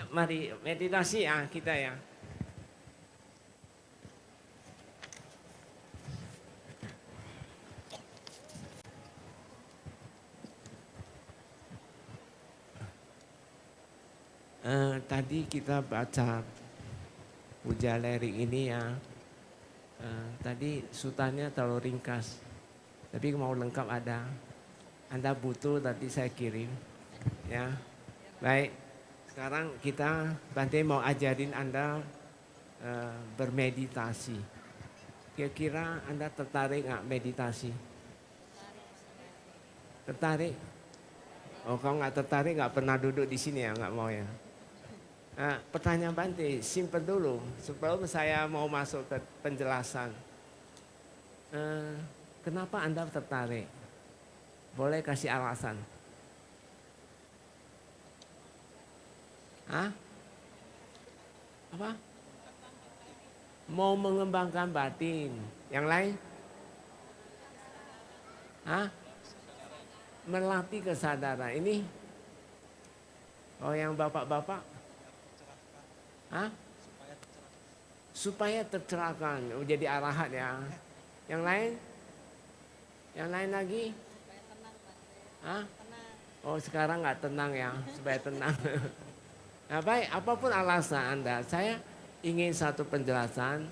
Mari meditasi ya kita ya. Tadi kita baca puja lirik ini ya. Tadi sutannya terlalu ringkas. Tapi mau lengkap ada. Anda butuh tadi saya kirim. Ya. Baik. Sekarang kita Bante mau ajarin Anda bermeditasi. Kira-kira Anda tertarik nggak meditasi? Tertarik? Oh, kalau nggak tertarik nggak pernah duduk di sini ya, nggak mau ya. Nah, pertanyaan Bante, simple dulu sebelum saya mau masuk ke penjelasan. Kenapa Anda tertarik? Boleh kasih alasan? Hah? Apa? Mau mengembangkan batin. Yang lain? Hah? Melatih kesadaran. Ini? Oh, yang bapak-bapak? Hah? Supaya tercerahkan. Oh, jadi arahat ya. Yang lain? Yang lain lagi? Hah? Oh, sekarang nggak tenang ya, supaya tenang. Nah, baik, apapun alasan Anda, saya ingin satu penjelasan.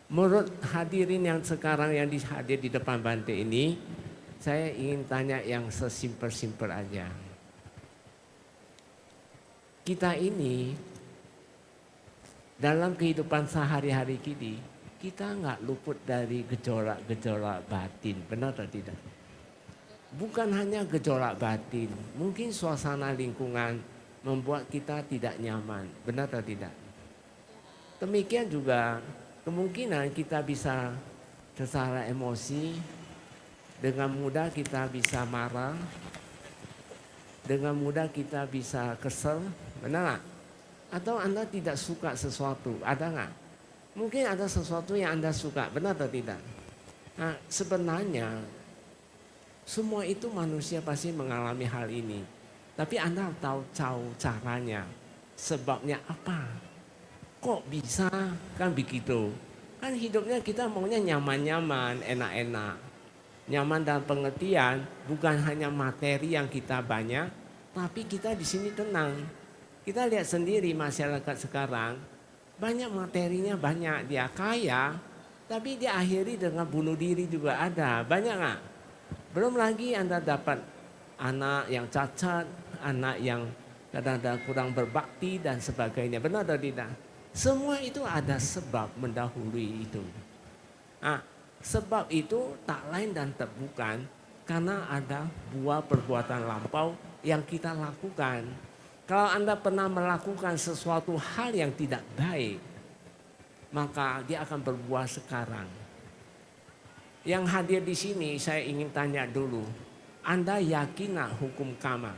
Menurut hadirin yang sekarang yang hadir di depan Bante ini, saya ingin tanya yang sesimpel-simpel aja. Kita ini dalam kehidupan sehari-hari kita nggak luput dari gejolak-gejolak batin, benar atau tidak? Bukan hanya gejolak batin, mungkin suasana lingkungan membuat kita tidak nyaman, benar atau tidak? Demikian juga kemungkinan kita bisa secara emosi, dengan mudah kita bisa marah, dengan mudah kita bisa kesel, benar nggak? Atau Anda tidak suka sesuatu, ada nggak? Mungkin ada sesuatu yang Anda suka, benar atau tidak? Nah, sebenarnya semua itu manusia pasti mengalami hal ini. Tapi Anda tahu caranya, sebabnya apa? Kok bisa kan begitu? Kan hidupnya kita maunya nyaman-nyaman, enak-enak. Nyaman dalam pengertian bukan hanya materi yang kita banyak, tapi kita di sini tenang. Kita lihat sendiri masyarakat sekarang, banyak materinya banyak, dia kaya, tapi dia akhiri dengan bunuh diri juga ada, banyak nggak? Belum lagi Anda dapat anak yang cacat, anak yang kadang-kadang kurang berbakti dan sebagainya, benar atau tidak? Semua itu ada sebab mendahului itu. Nah, sebab itu tak lain dan tak bukan karena ada buah perbuatan lampau yang kita lakukan. Kalau Anda pernah melakukan sesuatu hal yang tidak baik, maka dia akan berbuah sekarang. Yang hadir di sini saya ingin tanya dulu, Anda yakin nggak hukum karma?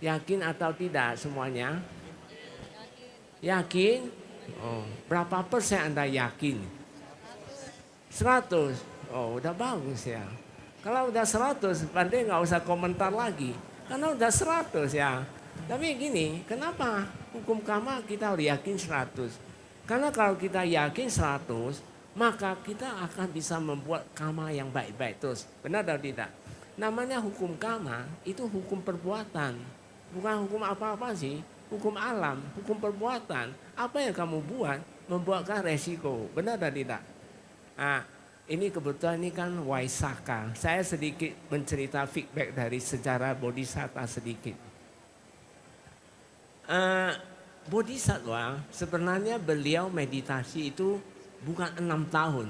Yakin atau tidak semuanya? Yakin? Oh, berapa persen Anda yakin? 100. Oh, udah bagus ya. Kalau udah 100, Bante nggak usah komentar lagi. Karena udah 100 ya. Tapi gini, kenapa hukum karma kita harus yakin 100? Karena kalau kita yakin 100, maka kita akan bisa membuat karma yang baik-baik terus. Benar atau tidak? Namanya hukum karma, itu hukum perbuatan. Bukan hukum apa-apa sih. Hukum alam, hukum perbuatan. Apa yang kamu buat, membuatkan resiko. Benar atau tidak? Nah, ini kebetulan ini kan Waisaka. Saya sedikit mencerita feedback dari sejarah Bodhisattva sedikit. Bodhisattva sebenarnya beliau meditasi itu bukan 6 tahun.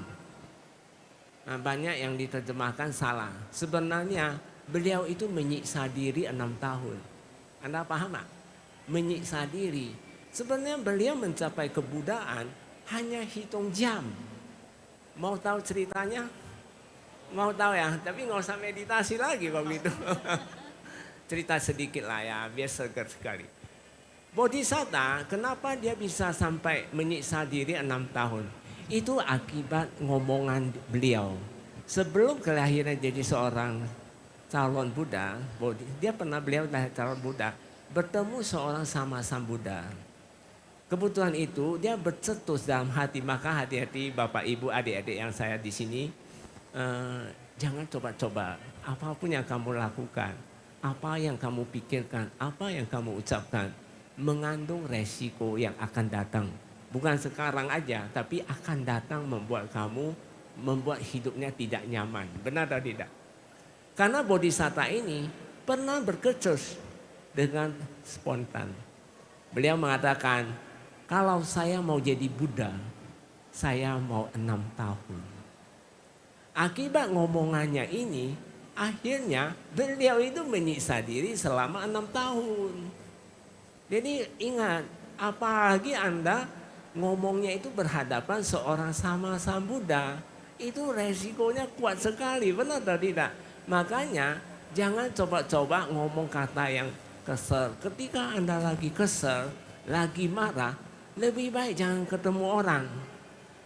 Nah, banyak yang diterjemahkan salah. Sebenarnya beliau itu menyiksa diri 6 tahun. Anda paham tak? Menyiksa diri. Sebenarnya beliau mencapai kebudaan hanya hitung jam. Mau tahu ceritanya? Mau tahu ya? Tapi nggak usah meditasi lagi kalau gitu. Cerita sedikit lah ya, biar segar sekali. Bodhisattva, kenapa dia bisa sampai menyiksa diri 6 tahun? Itu akibat ngomongan beliau. Sebelum kelahiran jadi seorang calon Buddha, dia pernah beliau calon Buddha, bertemu seorang sama Sang Buddha. Kebetulan itu dia bercetus dalam hati, maka hati-hati Bapak Ibu adik-adik yang saya di sini, jangan coba-coba apapun yang kamu lakukan, apa yang kamu pikirkan, apa yang kamu ucapkan, mengandung resiko yang akan datang. Bukan sekarang aja, tapi akan datang membuat hidupnya tidak nyaman. Benar atau tidak? Karena Bodhisatta ini pernah bercetus dengan spontan. Beliau mengatakan, kalau saya mau jadi Buddha, saya mau 6 tahun. Akibat ngomongannya ini, akhirnya beliau itu menyiksa diri selama 6 tahun. Jadi ingat, apalagi Anda ngomongnya itu berhadapan seorang sama Sang Buddha, itu resikonya kuat sekali, benar atau tidak? Makanya jangan coba-coba ngomong kata yang kesel. Ketika Anda lagi kesel, lagi marah, lebih baik jangan ketemu orang.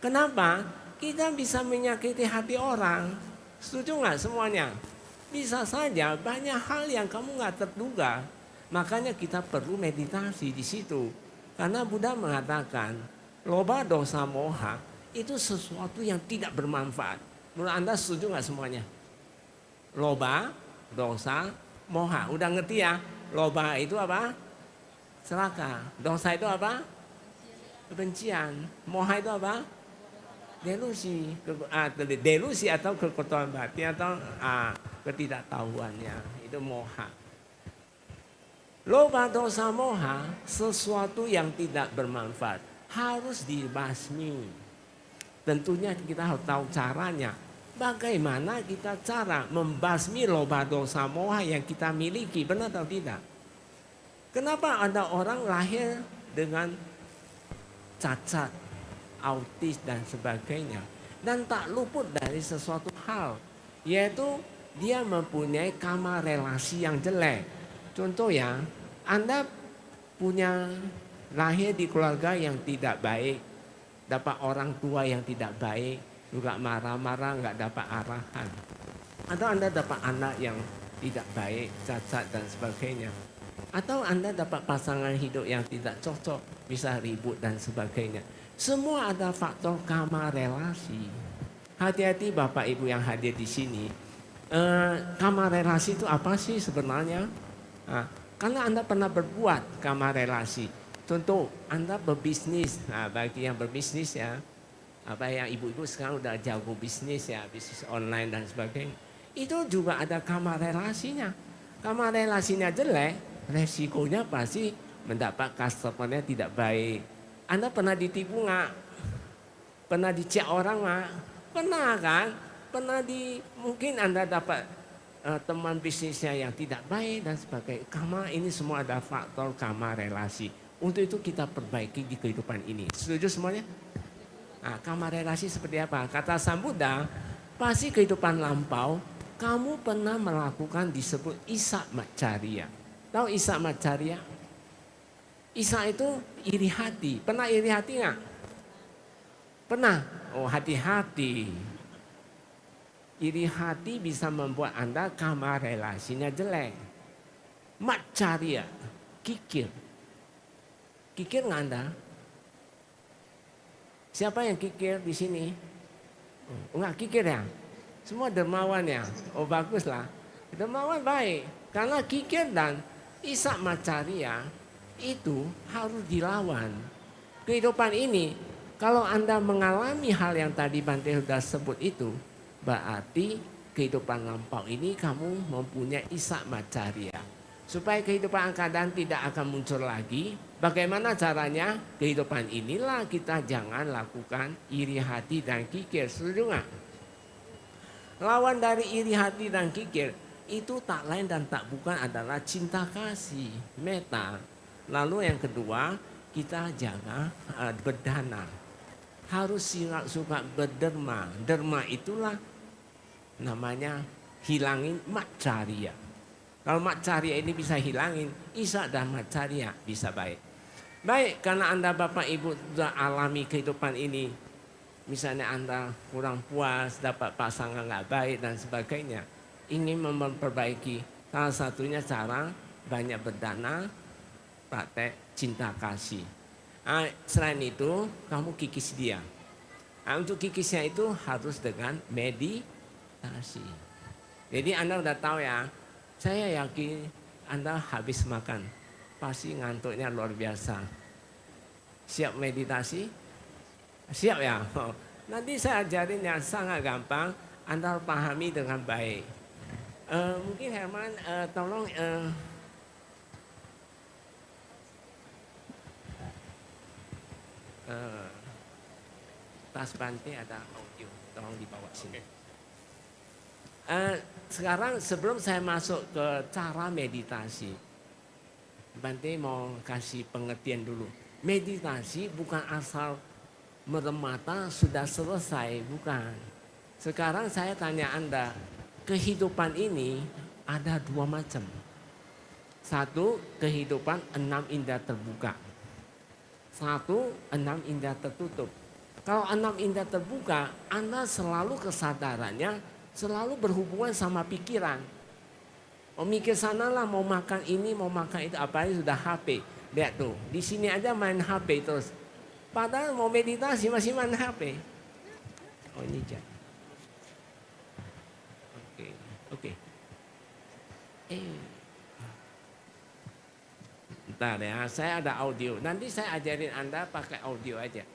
Kenapa? Kita bisa menyakiti hati orang. Setuju nggak semuanya? Bisa saja banyak hal yang kamu nggak terduga. Makanya kita perlu meditasi di situ. Karena Buddha mengatakan, loba, dosa, moha itu sesuatu yang tidak bermanfaat. Menurut Anda setuju nggak semuanya? Loba, dosa, moha. Udah ngerti ya? Loba itu apa? Celaka. Dosa itu apa? Kebencian. Moha itu apa? Delusi. Delusi atau kekotoran batin atau ketidaktahuannya. Itu moha. Loba, dosa, moha sesuatu yang tidak bermanfaat. Harus dibasmi. Tentunya kita harus tahu caranya. Bagaimana kita cara membasmi loba, dosa, moha yang kita miliki, benar atau tidak? Kenapa ada orang lahir dengan cacat, autis dan sebagainya, dan tak luput dari sesuatu hal, yaitu dia mempunyai kama relasi yang jelek. Contoh ya, Anda punya lahir di keluarga yang tidak baik, dapat orang tua yang tidak baik, juga marah-marah, nggak dapat arahan. Atau Anda dapat anak yang tidak baik, cacat dan sebagainya. Atau Anda dapat pasangan hidup yang tidak cocok, bisa ribut dan sebagainya. Semua ada faktor kama relasi. Hati-hati Bapak Ibu yang hadir di sini. Kama relasi itu apa sih sebenarnya? Karena Anda pernah berbuat kama relasi. Contoh, Anda berbisnis, bagi yang berbisnis ya, apa yang ibu-ibu sekarang udah jago bisnis ya, bisnis online dan sebagainya. Itu juga ada kama relasinya. Kama relasinya jelek, resikonya pasti mendapat customernya tidak baik. Anda pernah ditipu nggak? Pernah dicek orang nggak? Pernah kan? Mungkin Anda dapat teman bisnisnya yang tidak baik dan sebagainya. Kama ini semua ada faktor kama relasi. Untuk itu kita perbaiki di kehidupan ini. Setuju semuanya? Nah, kama relasi seperti apa? Kata Sang Buddha, pasti kehidupan lampau kamu pernah melakukan disebut isak macarya. Tahu isak macarya? Isak itu iri hati. Pernah iri hati nggak? Pernah? Oh, hati-hati. Iri hati bisa membuat Anda kama relasinya jelek. Macarya, kikir. Kikir nggak Anda? Siapa yang kikir di sini? Enggak kikir ya? Semua dermawan ya? Oh baguslah. Dermawan baik. Karena kikir dan isak macarya itu harus dilawan. Kehidupan ini, kalau Anda mengalami hal yang tadi Bante sudah sebut itu, berarti kehidupan lampau ini kamu mempunyai isak macarya. Supaya kehidupan keadaan tidak akan muncul lagi, bagaimana caranya? Kehidupan inilah kita jangan lakukan iri hati dan kikir. Setuju nggak? Lawan dari iri hati dan kikir itu tak lain dan tak bukan adalah cinta kasih, metta. Lalu yang kedua, kita jaga berdana. Harus suka berderma. Derma itulah namanya hilangin macarya. Kalau macarya ini bisa hilangin, isak dan macarya bisa baik. Baik, karena Anda Bapak Ibu sudah alami kehidupan ini. Misalnya Anda kurang puas, dapat pasangan nggak baik dan sebagainya. ingin memperbaiki. Salah satunya cara banyak berdana, praktek cinta kasih. Selain itu, kamu kikis dia. Untuk kikisnya itu harus dengan meditasi. Jadi Anda udah tahu ya, saya yakin Anda habis makan, pasti ngantuknya luar biasa. Siap meditasi? Siap ya? Nanti saya ajarin yang sangat gampang, Anda pahami dengan baik. Mungkin Herman tolong tas Bante ada audio, tolong dibawa sini. Sekarang sebelum saya masuk ke cara meditasi, Bante mau kasih pengertian dulu. Meditasi bukan asal merem mata sudah selesai, bukan. Sekarang saya tanya Anda, kehidupan ini ada dua macam. Satu, kehidupan 6 indera terbuka. Satu, 6 indera tertutup. Kalau 6 indera terbuka, Anda selalu kesadarannya selalu berhubungan sama pikiran. Mau mikir sanalah, mau makan ini, mau makan itu, apalagi sudah HP. Lihat tuh, di sini aja main HP terus. Padahal mau meditasi masih main HP. Oh ini jadi. Oke. Bentar ya, saya ada audio. Nanti saya ajarin Anda pakai audio aja.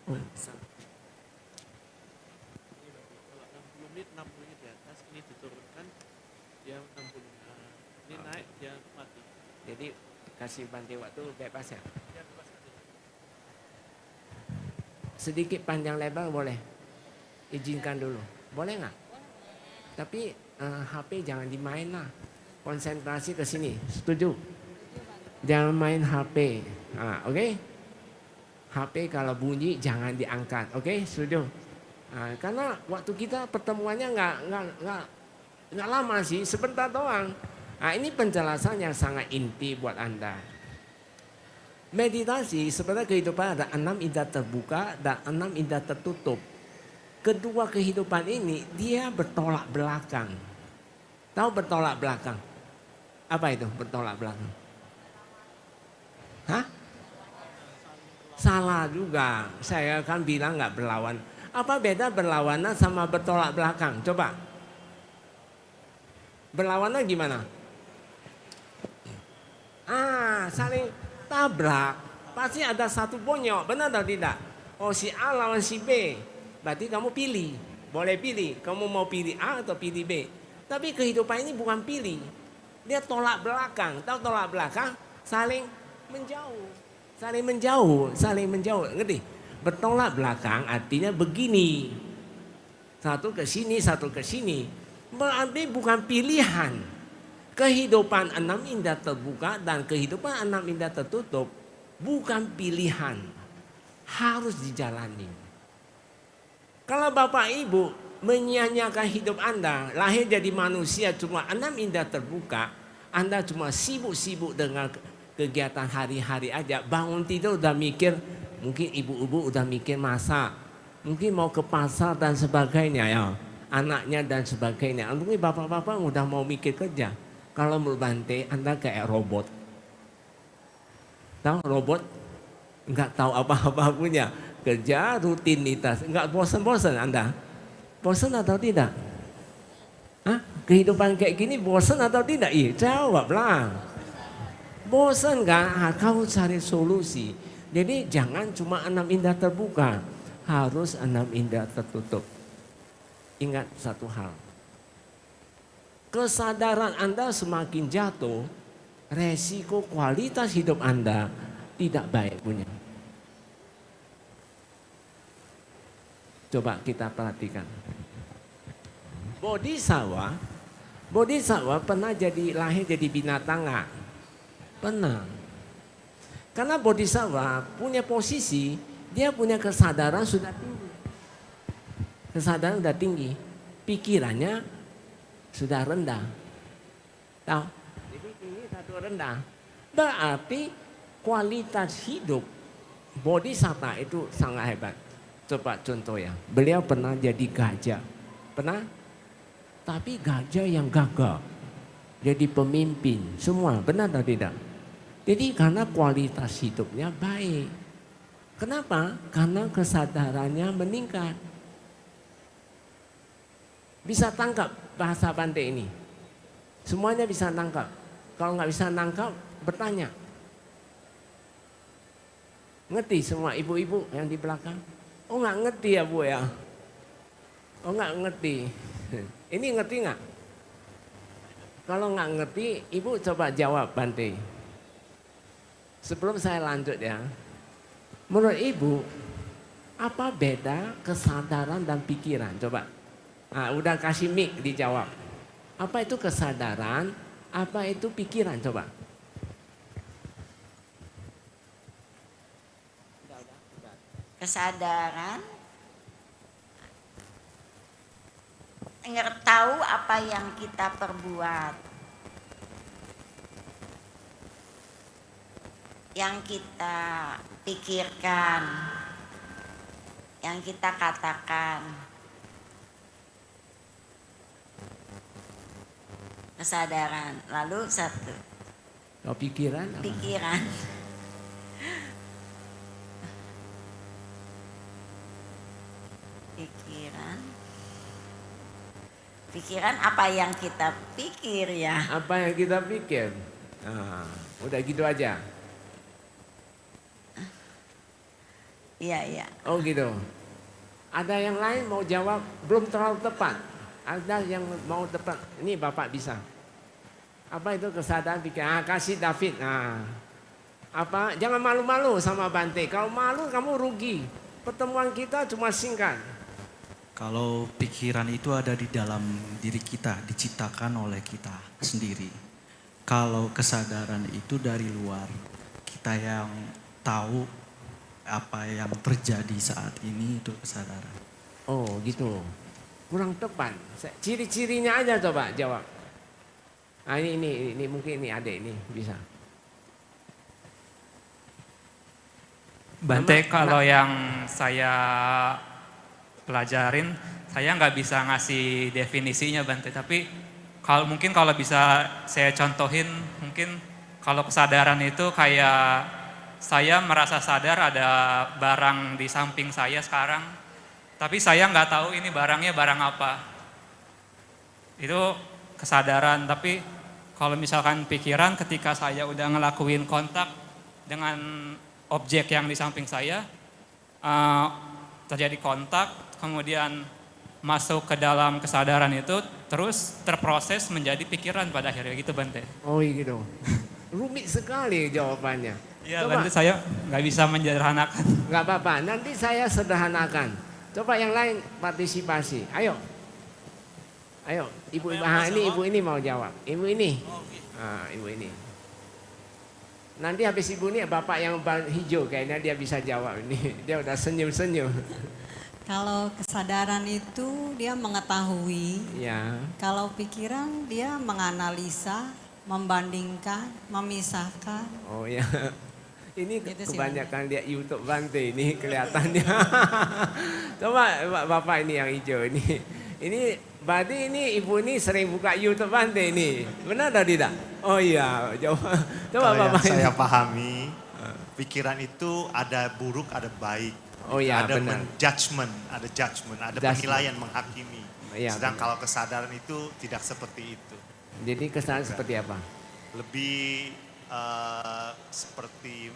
Kalau 60 menit di atas, ini diturunkan dia 60. Ini naik dia mati. Jadi kasih Bante waktu bebas ya. Sedikit panjang lebar boleh? Izinkan dulu. Boleh nggak? Tapi HP jangan dimain lah. Konsentrasi ke sini. Setuju? Jangan main HP. Oke? HP kalau bunyi jangan diangkat. Oke? Setuju? Karena waktu kita pertemuannya nggak lama sih, sebentar doang. Ini penjelasan yang sangat inti buat Anda. Meditasi sebenarnya kehidupan ada 6 indera terbuka dan 6 indera tertutup. Kedua kehidupan ini dia bertolak belakang. Tahu bertolak belakang? Apa itu bertolak belakang? Hah? Salah juga. Saya kan bilang nggak berlawan. Apa beda berlawanan sama bertolak belakang? Coba. Berlawanan gimana? Saling tabrak. Pasti ada satu bonyok, benar atau tidak? Oh si A lawan si B. Berarti kamu pilih. Boleh pilih. Kamu mau pilih A atau pilih B. Tapi kehidupan ini bukan pilih. Dia tolak belakang. Tahu tolak belakang? Saling menjauh. Saling menjauh. Saling menjauh. Ngerti? Bertolak belakang artinya begini. Satu ke sini, satu ke sini. Berarti bukan pilihan. Kehidupan 6 indera terbuka dan kehidupan 6 indera tertutup bukan pilihan. Harus dijalani. Kalau Bapak Ibu menyia-nyiakan hidup Anda, lahir jadi manusia cuma 6 indera terbuka, Anda cuma sibuk-sibuk dengan kegiatan hari-hari aja, bangun tidur udah mikir, mungkin ibu-ibu udah mikir masak, mungkin mau ke pasar dan sebagainya ya, anaknya dan sebagainya. Mungkin bapak-bapak udah mau mikir kerja. Kalau menurut Bante, Anda kayak robot. Tahu robot? Enggak tahu apa-apa punya. Kerja rutinitas, enggak bosan-bosan Anda? Bosan atau tidak? Kehidupan kayak gini bosan atau tidak? Jawablah. Bosan enggak? Kau cari solusi. Jadi jangan cuma 6 indera terbuka, harus 6 indera tertutup. Ingat satu hal. Kesadaran Anda semakin jatuh, resiko kualitas hidup Anda tidak baik punya. Coba kita perhatikan. Bodhisattva pernah lahir jadi binatang nggak? Pernah. Karena Bodhisattva punya posisi, dia punya kesadaran sudah tinggi. Kesadaran sudah tinggi, pikirannya sudah rendah. Tahu? Jadi tinggi satu rendah. Berarti kualitas hidup Bodhisattva itu sangat hebat. Coba contoh ya, beliau pernah jadi gajah. Pernah? Tapi gajah yang gagah, jadi pemimpin, semua benar atau tidak? Jadi karena kualitas hidupnya baik. Kenapa? Karena kesadarannya meningkat. Bisa tangkap bahasa Bante ini? Semuanya bisa tangkap. Kalau nggak bisa nangkap, bertanya. Ngerti semua ibu-ibu yang di belakang? Oh nggak ngerti ya Bu ya? Oh nggak ngerti. Ini ngerti nggak? Kalau nggak ngerti, Ibu coba jawab Bante. Sebelum saya lanjut ya. Menurut Ibu, apa beda kesadaran dan pikiran? Coba. Nah, udah kasih mic dijawab. Apa itu kesadaran? Apa itu pikiran? Coba. Kesadaran tahu apa yang kita perbuat, yang kita pikirkan, yang kita katakan. Kesadaran. Lalu satu, Oh, pikiran apa? pikiran. Pikiran apa yang kita pikir ya. Apa yang kita pikir? Nah, udah gitu aja. Iya. Oh gitu. Ada yang lain mau jawab? Belum terlalu tepat. Ada yang mau tepat. Ini Bapak bisa. Apa itu kesadaran pikiran? Kasih David. Nah, apa? Jangan malu-malu sama Bante. Kalau malu kamu rugi. Pertemuan kita cuma singkat. Kalau pikiran itu ada di dalam diri kita, diciptakan oleh kita sendiri. Kalau kesadaran itu dari luar, kita yang tahu apa yang terjadi saat ini itu kesadaran. Oh gitu. Kurang tepat. Ciri-cirinya aja coba jawab. Nah, ini mungkin ini adek ini bisa. Bante, kalau yang saya pelajarin, saya nggak bisa ngasih definisinya Bante, tapi mungkin kalau bisa saya contohin, mungkin kalau kesadaran itu kayak saya merasa sadar ada barang di samping saya sekarang, tapi saya nggak tahu ini barangnya barang apa. Itu kesadaran. Tapi kalau misalkan pikiran, ketika saya udah ngelakuin kontak dengan objek yang di samping saya, terjadi kontak, kemudian masuk ke dalam kesadaran itu, terus terproses menjadi pikiran pada akhirnya gitu Bante. Oh gitu. Rumit sekali jawabannya. Iya Coba. Bante, saya nggak bisa menyederhanakan. Nggak apa-apa, nanti saya sederhanakan. Coba yang lain partisipasi. Ayo. Ibu-ibu. Ini ibu ini mau jawab. Ibu ini. Ibu ini. Nanti habis ibu ini bapak yang hijau kayaknya dia bisa jawab ini. Dia udah senyum-senyum. Kalau kesadaran itu dia mengetahui. Ya. Kalau pikiran dia menganalisa, membandingkan, memisahkan. Oh ya. Ini Gitu sih, kebanyakan lihat YouTube Bante ini kelihatannya. Coba bapak ini yang hijau ini. Ini berarti ini ibu ini sering buka YouTube Bante ini. Benar atau tidak? Oh iya, coba Kalau bapak yang ini. saya pahami, pikiran itu ada buruk, ada baik. Oh iya, ada benar. judgment, ada Judgment. penilaian, menghakimi. Iya, Sedang benar. kalau kesadaran itu tidak seperti itu. Jadi kesadaran seperti apa? Lebih seperti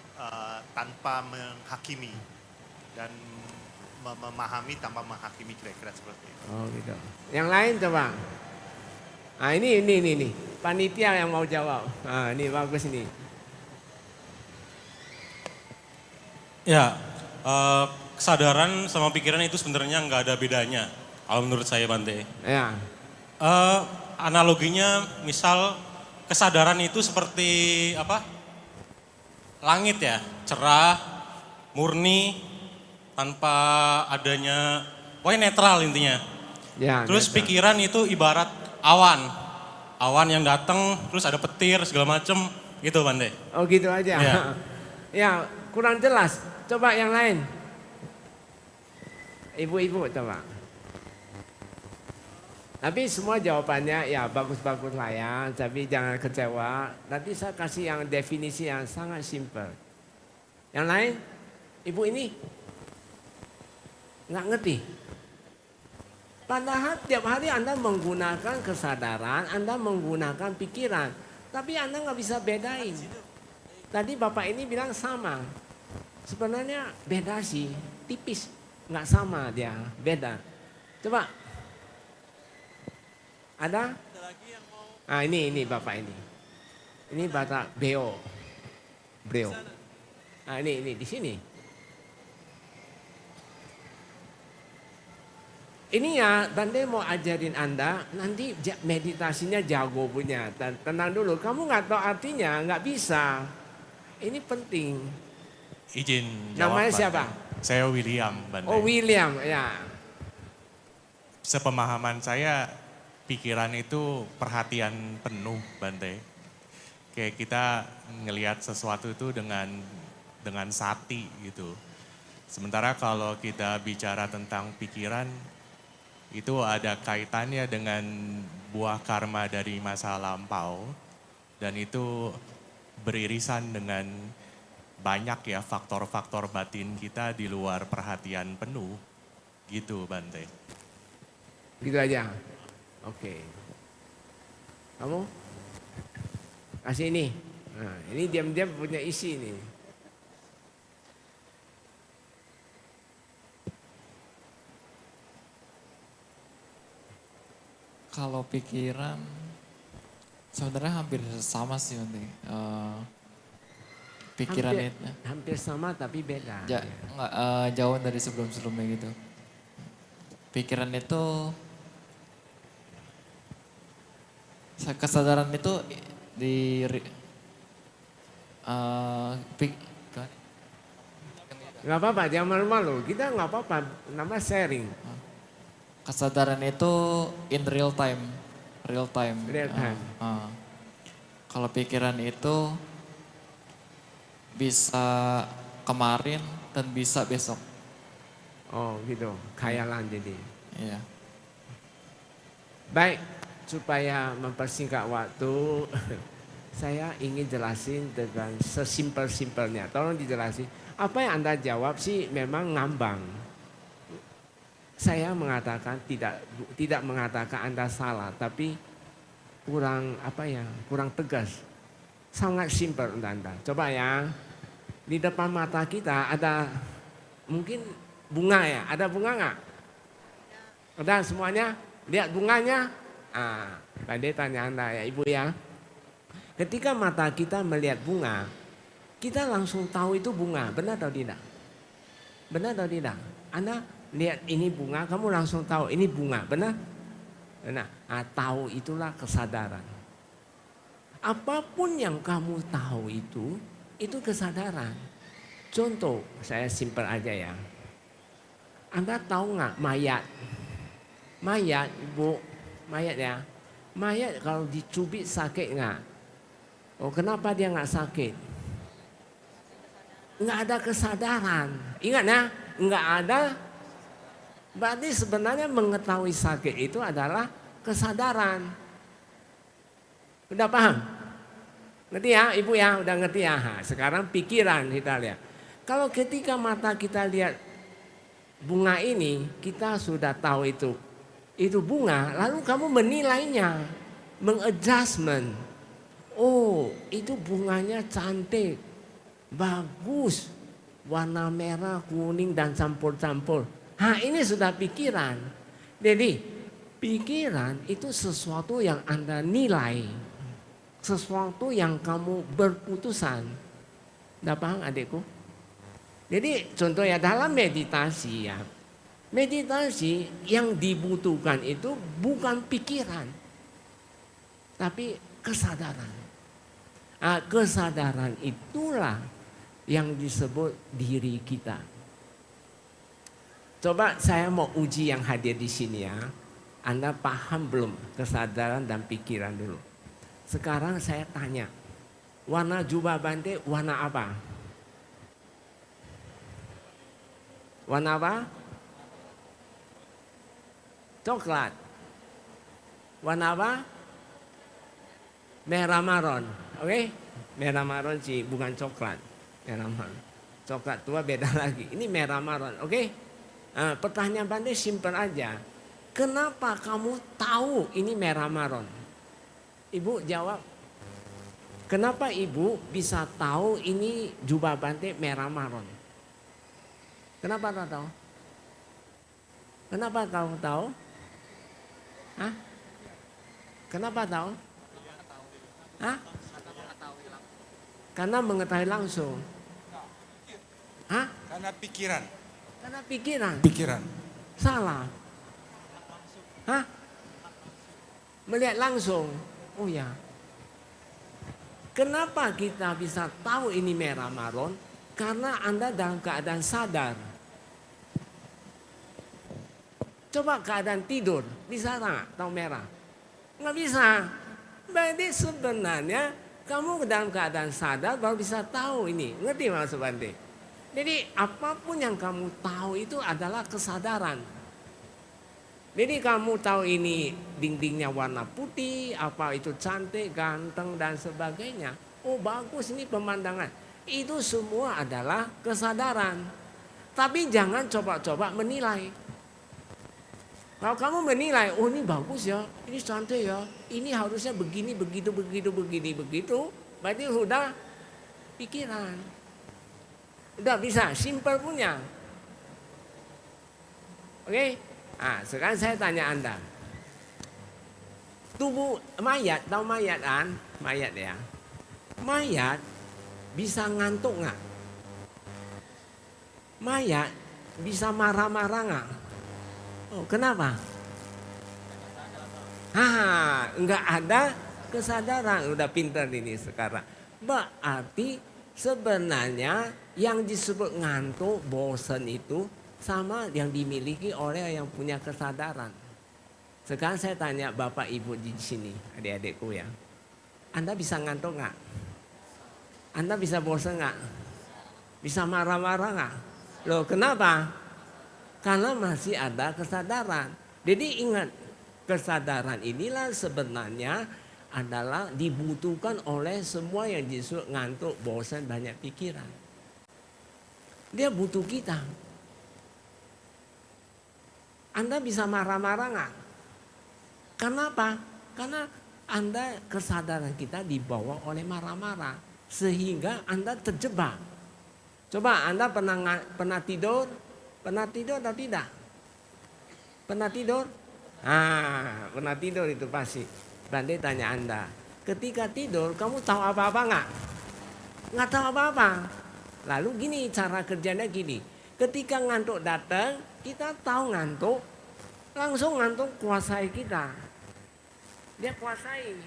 tanpa menghakimi dan memahami tanpa menghakimi, kira-kira seperti itu. Oh gitu. Yang lain coba. Nah ini. Panitia yang mau jawab. Nah ini bagus ini. Ya, kesadaran sama pikiran itu sebenarnya nggak ada bedanya. Kalau menurut saya Bante. Ya. Analoginya misal kesadaran itu seperti apa? Langit ya, cerah, murni, tanpa adanya, pokoknya netral intinya. Ya. Terus netral. pikiran itu ibarat awan yang datang, terus ada petir segala macem, gitu Bante. Oh gitu aja. Iya. Ya kurang jelas. Coba yang lain. Ibu-ibu coba. Tapi semua jawabannya ya bagus-bagus lah ya, tapi jangan kecewa. Nanti saya kasih yang definisi yang sangat simpel. Yang lain, ibu ini nggak ngerti. Padahal tiap hari Anda menggunakan kesadaran, Anda menggunakan pikiran. Tapi Anda nggak bisa bedain. Tadi Bapak ini bilang sama. Sebenarnya beda sih, tipis. Nggak sama dia, beda. Coba. Ada? Ah ini Bapak ini. Ini Bapak Beo. Ah ini di sini. Ini ya, Bante mau ajarin Anda, nanti meditasinya jago punya. Tenang dulu, kamu nggak tahu artinya, nggak bisa. Ini penting. Izin jawab. Namanya Bante. siapa? Saya William, Bante. Oh William, ya. Sepemahaman saya, pikiran itu perhatian penuh, Bante. Kayak kita ngelihat sesuatu itu dengan sati gitu. Sementara kalau kita bicara tentang pikiran, itu ada kaitannya dengan buah karma dari masa lampau. Dan itu beririsan dengan banyak ya faktor-faktor batin kita di luar perhatian penuh. Gitu Bante. Gitu aja. Oke. Kamu? Kasih ini. Nah, ini diam-diam punya isi nih. Kalau pikiran sebenarnya hampir sama sih nanti. Pikiran itu hampir sama tapi beda. enggak, jauh dari sebelum-sebelumnya gitu. Pikiran itu kesadaran itu di nggak apa-apa, jangan malu-malu. Kita nggak apa-apa, nama sharing. Kesadaran itu in real time. Real time. Kalau pikiran itu bisa kemarin dan bisa besok. Oh gitu, khayalan jadi. Iya. Baik, supaya mempersingkat waktu, saya ingin jelasin dengan sesimpel-simpelnya. Tolong dijelasin. Apa yang Anda jawab sih memang ngambang. Saya mengatakan tidak mengatakan Anda salah, tapi kurang kurang tegas. Sangat simpel untuk Anda. Coba ya, di depan mata kita ada mungkin bunga ya, ada bunga nggak? Ada semuanya? Lihat bunganya? Bade tanya Anda ya Ibu ya. Ketika mata kita melihat bunga, kita langsung tahu itu bunga, benar atau tidak? Benar atau tidak? Anda lihat ini bunga, kamu langsung tahu ini bunga, benar? Nah, tahu itulah kesadaran. Apapun yang kamu tahu itu kesadaran. Contoh, saya simpel aja ya. Anda tahu nggak mayat? Mayat, Ibu, mayat ya. Mayat kalau dicubit sakit nggak? Oh, kenapa dia nggak sakit? Nggak ada kesadaran. Ingat ya, nggak ada. Berarti sebenarnya mengetahui sakit itu adalah kesadaran. Udah paham? Ngerti ya Ibu ya? Udah ngerti ya? Sekarang pikiran kita lihat. Kalau ketika mata kita lihat bunga ini, kita sudah tahu itu bunga, lalu kamu menilainya, mengadjustment. Oh, itu bunganya cantik, bagus, warna merah, kuning dan campur-campur. Ini sudah pikiran. Jadi pikiran itu sesuatu yang Anda nilai, sesuatu yang kamu berputusan. Udah paham adikku? Jadi contoh ya dalam meditasi ya. Meditasi yang dibutuhkan itu bukan pikiran, tapi kesadaran. Kesadaran itulah yang disebut diri kita. Coba saya mau uji yang hadir di sini ya. Anda paham belum kesadaran dan pikiran dulu? Sekarang saya tanya, warna jubah Bante warna apa? Warna apa? Coklat. Warna apa? Merah maron. Oke? Merah maron sih, bukan coklat. Merah maron. Coklat tua beda lagi. Ini merah maron. Oke? Pertanyaan Bante simpel aja. Kenapa kamu tahu ini merah maron? Ibu jawab. Kenapa ibu bisa tahu ini jubah Bante merah maron? Kenapa kau tahu? Kenapa kau tahu? Hah? Kenapa tahu? Hah? Karena mengetahui langsung. Hah? Karena pikiran. Karena pikiran. Pikiran. Salah. Hah? Melihat langsung. Oh ya. Kenapa kita bisa tahu ini merah maron? Karena Anda dalam keadaan sadar. Coba keadaan tidur, bisa nggak tahu merah? Nggak bisa. Berarti sebenarnya kamu dalam keadaan sadar baru bisa tahu ini. Ngerti maksud Bante? Jadi apapun yang kamu tahu itu adalah kesadaran. Jadi kamu tahu ini dindingnya warna putih, apa itu cantik, ganteng dan sebagainya. Oh bagus ini pemandangan. Itu semua adalah kesadaran. Tapi jangan coba-coba menilai. Kalau kamu menilai, oh ini bagus ya, ini cantik ya, ini harusnya begini, begitu, berarti sudah pikiran. Udah bisa, simple punya. Oke? Nah, sekarang saya tanya Anda. Tubuh mayat, tahu mayat kan? Mayat ya. Mayat bisa ngantuk nggak? Mayat bisa marah-marah nggak? Oh, kenapa? Enggak ada kesadaran. Udah pintar ini sekarang. Berarti sebenarnya yang disebut ngantuk, bosan itu sama yang dimiliki oleh yang punya kesadaran. Sekarang saya tanya Bapak Ibu di sini, adik-adikku ya. Anda bisa ngantuk nggak? Anda bisa bosan nggak? Bisa marah-marah nggak? Loh kenapa? Karena masih ada kesadaran. Jadi ingat, kesadaran inilah sebenarnya adalah dibutuhkan oleh semua yang disebut ngantuk, bosan, banyak pikiran. Dia butuh kita. Anda bisa marah-marah nggak? Kenapa? Karena Anda kesadaran kita dibawa oleh marah-marah. Sehingga Anda terjebak. Coba Anda pernah tidur? Pernah tidur atau tidak? Pernah tidur? Pernah tidur itu pasti. Bante tanya Anda, ketika tidur kamu tahu apa-apa nggak? Nggak tahu apa-apa. Lalu gini cara kerjanya gini. Ketika ngantuk datang, kita tahu ngantuk, langsung ngantuk kuasai kita. Dia kuasai,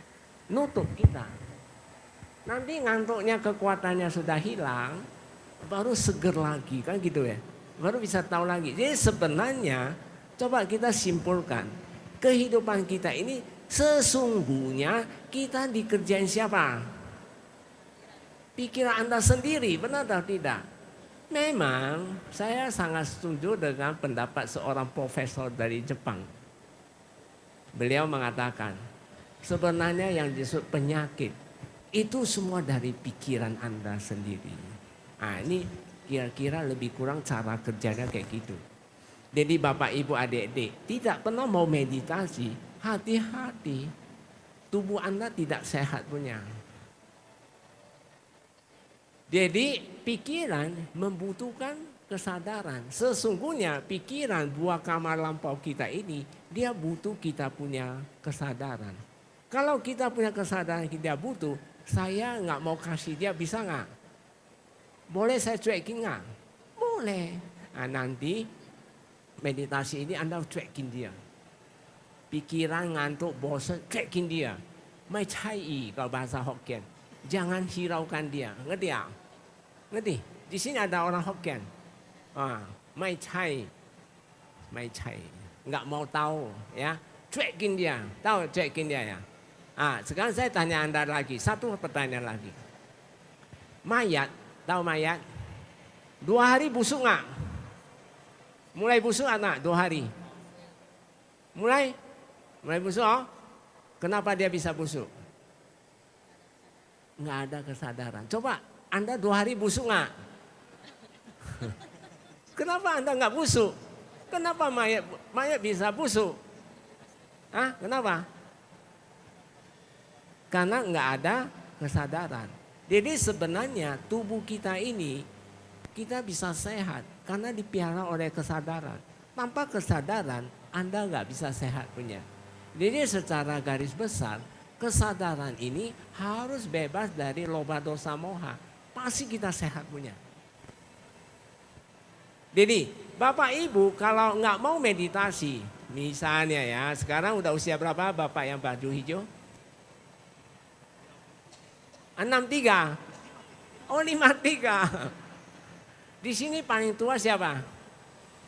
nutup kita. Nanti ngantuknya kekuatannya sudah hilang, baru seger lagi kan gitu ya. Baru bisa tahu lagi. Jadi sebenarnya coba kita simpulkan. Kehidupan kita ini sesungguhnya kita dikerjain siapa? Pikiran Anda sendiri, benar atau tidak? Memang saya sangat setuju dengan pendapat seorang profesor dari Jepang. Beliau mengatakan sebenarnya yang disebut penyakit itu semua dari pikiran Anda sendiri. Nah ini kira-kira lebih kurang cara kerjanya kayak gitu. Jadi Bapak Ibu adik-adik tidak pernah mau meditasi, hati-hati. Tubuh Anda tidak sehat punya. Jadi pikiran membutuhkan kesadaran. Sesungguhnya pikiran buah kamar lampau kita ini, dia butuh kita punya kesadaran. Kalau kita punya kesadaran kita butuh, saya nggak mau kasih dia, bisa nggak? Boleh saya cuekin nggak? Boleh. Nah, nanti meditasi ini Anda cuekin dia. Pikiran ngantuk, bosan, cuekin dia. Mai cai kalau bahasa Hokkien. Jangan hiraukan dia. Ngerti ya? Ngerti? Di sini ada orang Hokkien. Mai cai. Mai cai. Nggak mau tahu ya. Cuekin dia. Tahu cuekin dia ya? Sekarang saya tanya Anda lagi. Satu pertanyaan lagi. Mayat. Tahu mayat? 2 hari busuk nggak? Mulai busuk nggak 2 hari? Mulai busuk? Oh? Kenapa dia bisa busuk? Nggak ada kesadaran. Coba Anda 2 hari busuk nggak? Kenapa Anda nggak busuk? Kenapa mayat bisa busuk? Hah? Kenapa? Karena nggak ada kesadaran. Jadi sebenarnya tubuh kita ini kita bisa sehat karena dipiara oleh kesadaran. Tanpa kesadaran Anda nggak bisa sehat punya. Jadi secara garis besar kesadaran ini harus bebas dari loba dosa moha. Pasti kita sehat punya. Jadi Bapak Ibu kalau nggak mau meditasi, misalnya ya sekarang udah usia berapa Bapak yang baju hijau? 63. Oh 53. Di sini paling tua siapa?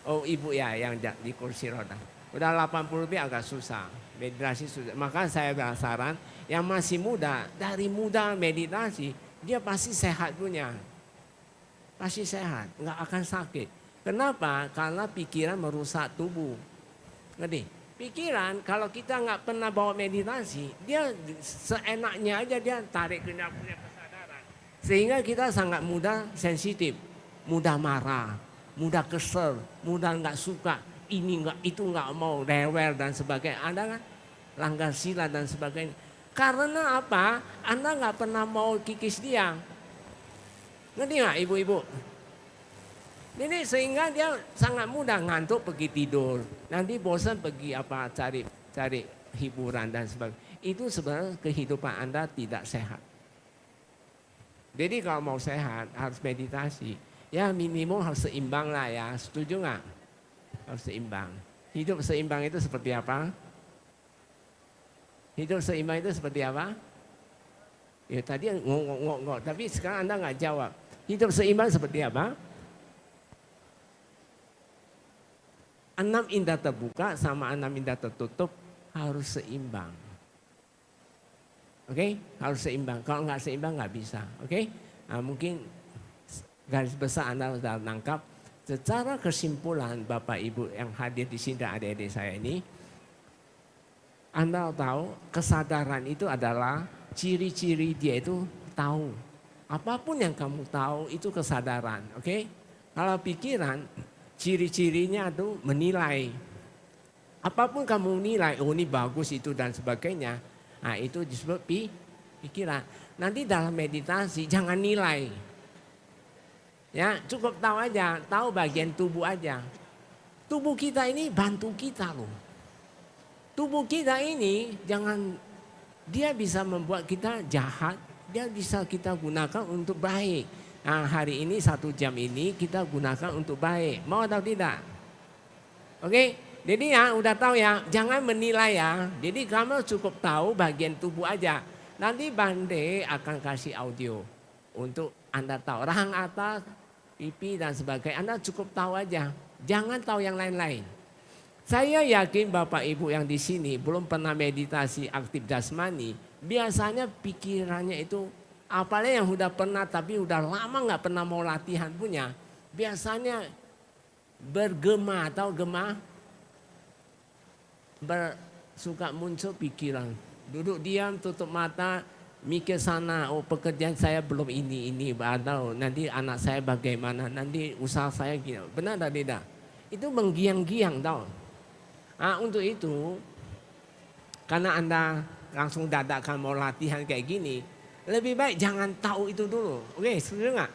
Oh ibu ya yang di kursi roda. Udah 80 lebih agak susah. Meditasi susah. Maka saya saran yang masih muda, dari muda meditasi, dia pasti sehat punya. Pasti sehat, nggak akan sakit. Kenapa? Karena pikiran merusak tubuh. Ngerti? Pikiran kalau kita nggak pernah bawa meditasi, dia seenaknya aja dia tarik ke punya kesadaran. Sehingga kita sangat mudah sensitif, mudah marah, mudah kesel, mudah nggak suka, ini nggak itu nggak mau, rewel dan sebagainya. Anda kan langgar sila dan sebagainya. Karena apa? Anda nggak pernah mau kikis dia. Ngerti nggak ibu-ibu? Ini sehingga dia sangat mudah ngantuk pergi tidur. Nanti bosan pergi apa cari hiburan dan sebagainya. Itu sebenarnya kehidupan Anda tidak sehat. Jadi kalau mau sehat harus meditasi. Ya minimum harus seimbang lah ya. Setuju nggak? Harus seimbang. Hidup seimbang itu seperti apa? Hidup seimbang itu seperti apa? Ya tadi ngok, tapi sekarang Anda nggak jawab. Hidup seimbang seperti apa? 6 indera terbuka sama 6 indera tertutup harus seimbang. Oke? Harus seimbang. Kalau nggak seimbang nggak bisa. Oke? Nah, mungkin garis besar Anda sudah nangkap. Secara kesimpulan Bapak Ibu yang hadir di sini dan adik-adik saya ini, Anda tahu kesadaran itu adalah ciri-ciri dia itu tahu. Apapun yang kamu tahu itu kesadaran. Oke? Kalau pikiran, ciri-cirinya itu menilai. Apapun kamu nilai, oh ini bagus itu dan sebagainya. Nah itu disebut pikiran. Nanti dalam meditasi jangan nilai. Ya cukup tahu aja, tahu bagian tubuh aja. Tubuh kita ini bantu kita loh. Tubuh kita ini jangan, dia bisa membuat kita jahat, dia bisa kita gunakan untuk baik. Nah hari ini 1 jam ini kita gunakan untuk baik. Mau atau tidak? Oke? Jadi ya udah tahu ya, jangan menilai ya. Jadi kamu cukup tahu bagian tubuh aja. Nanti Bante akan kasih audio untuk Anda tahu. Rahang atas, pipi dan sebagainya. Anda cukup tahu aja. Jangan tahu yang lain-lain. Saya yakin Bapak Ibu yang di sini belum pernah meditasi aktif jasmani. Biasanya pikirannya itu, apalagi yang udah pernah tapi udah lama nggak pernah mau latihan punya, biasanya bergema atau suka muncul pikiran. Duduk diam, tutup mata, mikir sana, oh pekerjaan saya belum ini, atau nanti anak saya bagaimana, nanti usaha saya gini. Benar atau tidak? Itu menggiang-giang tau. Nah, untuk itu, karena Anda langsung dadakan mau latihan kayak gini, lebih baik jangan tahu itu dulu. Oke, setuju nggak?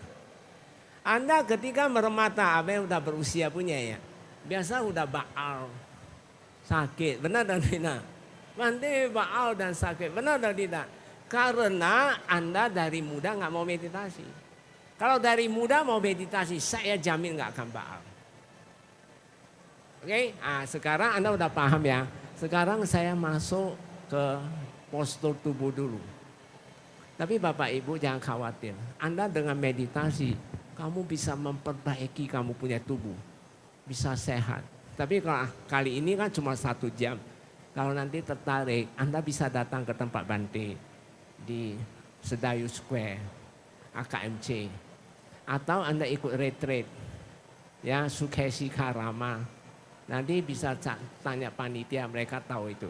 Anda ketika meremata, apa yang udah berusia punya ya, biasa udah baal, sakit, benar dan tidak? Nanti baal dan sakit, benar dan tidak? Karena Anda dari muda nggak mau meditasi. Kalau dari muda mau meditasi, saya jamin nggak akan baal. Oke, nah, sekarang Anda udah paham ya. Sekarang saya masuk ke postur tubuh dulu. Tapi Bapak Ibu jangan khawatir. Anda dengan meditasi, kamu bisa memperbaiki kamu punya tubuh. Bisa sehat. Tapi kalau kali ini kan cuma 1 jam. Kalau nanti tertarik, Anda bisa datang ke tempat Bante di Sedayu Square, AKMC. Atau Anda ikut retreat, ya Sukesi Karama. Nanti bisa tanya panitia, mereka tahu itu.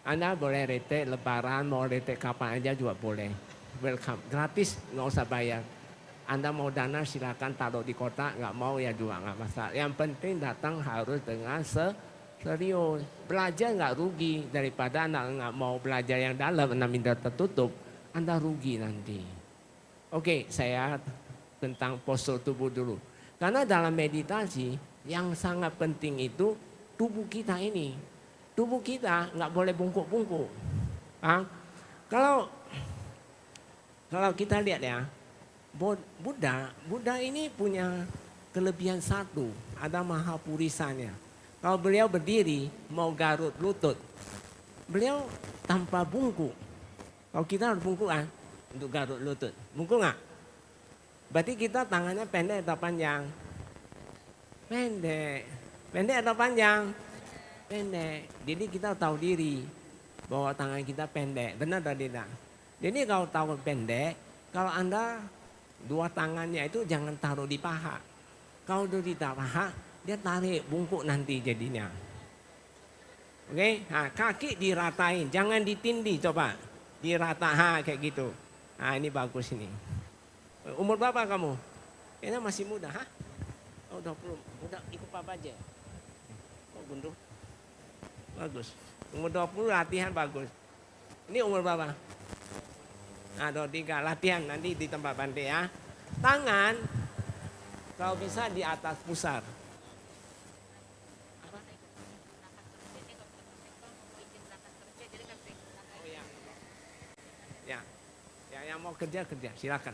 Anda boleh retek lebaran, mau retek kapan aja juga boleh. Welcome, gratis, nggak usah bayar. Anda mau dana silakan taruh di kotak, nggak mau ya juga nggak masalah. Yang penting datang harus dengan serius. Belajar nggak rugi daripada Anda nggak mau belajar yang dalam, Anda minta tertutup, Anda rugi nanti. Oke, saya tentang postur tubuh dulu. Karena dalam meditasi yang sangat penting itu tubuh kita ini. Tubuh kita nggak boleh bungkuk-bungkuk. Kalau kita lihat ya, Buddha ini punya kelebihan satu, ada mahapurisanya. Kalau beliau berdiri mau garut lutut, beliau tanpa bungkuk. Kalau kita harus bungkuk kan untuk garut lutut, bungkuk nggak? Berarti kita tangannya pendek atau panjang? Pendek. Pendek atau panjang? Pendek. Jadi kita tahu diri bahwa tangan kita pendek, benar atau tidak? Jadi kalau tahu pendek, kalau Anda dua tangannya itu jangan taruh di paha. Kalau di paha, dia tarik bungkuk nanti jadinya. Oke, nah, kaki diratain, jangan ditindih coba. Dirata, kayak gitu. Nah ini bagus ini. Umur berapa kamu? Kayaknya masih muda, ha? Oh 20, udah ikut papa aja. Oh gunduh. Bagus. Umur 20 latihan bagus. Ini umur berapa? Nah 23, latihan nanti di tempat Bante ya. Tangan kalau bisa di atas pusar. Oh ya. Ya yang mau kerja silakan.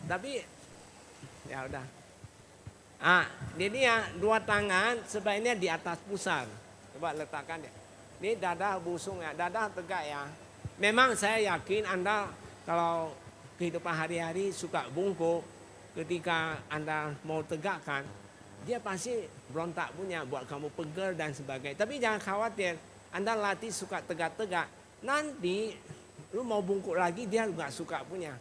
Tapi ya udah. Jadi ya dua tangan sebaiknya di atas pusar. Coba letakkan ya. Ini dada busung ya, dada tegak ya. Memang saya yakin Anda kalau kehidupan hari-hari suka bungkuk, ketika Anda mau tegakkan, dia pasti berontak punya buat kamu pegel dan sebagainya. Tapi jangan khawatir, Anda latih suka tegak-tegak. Nanti lu mau bungkuk lagi dia nggak suka punya.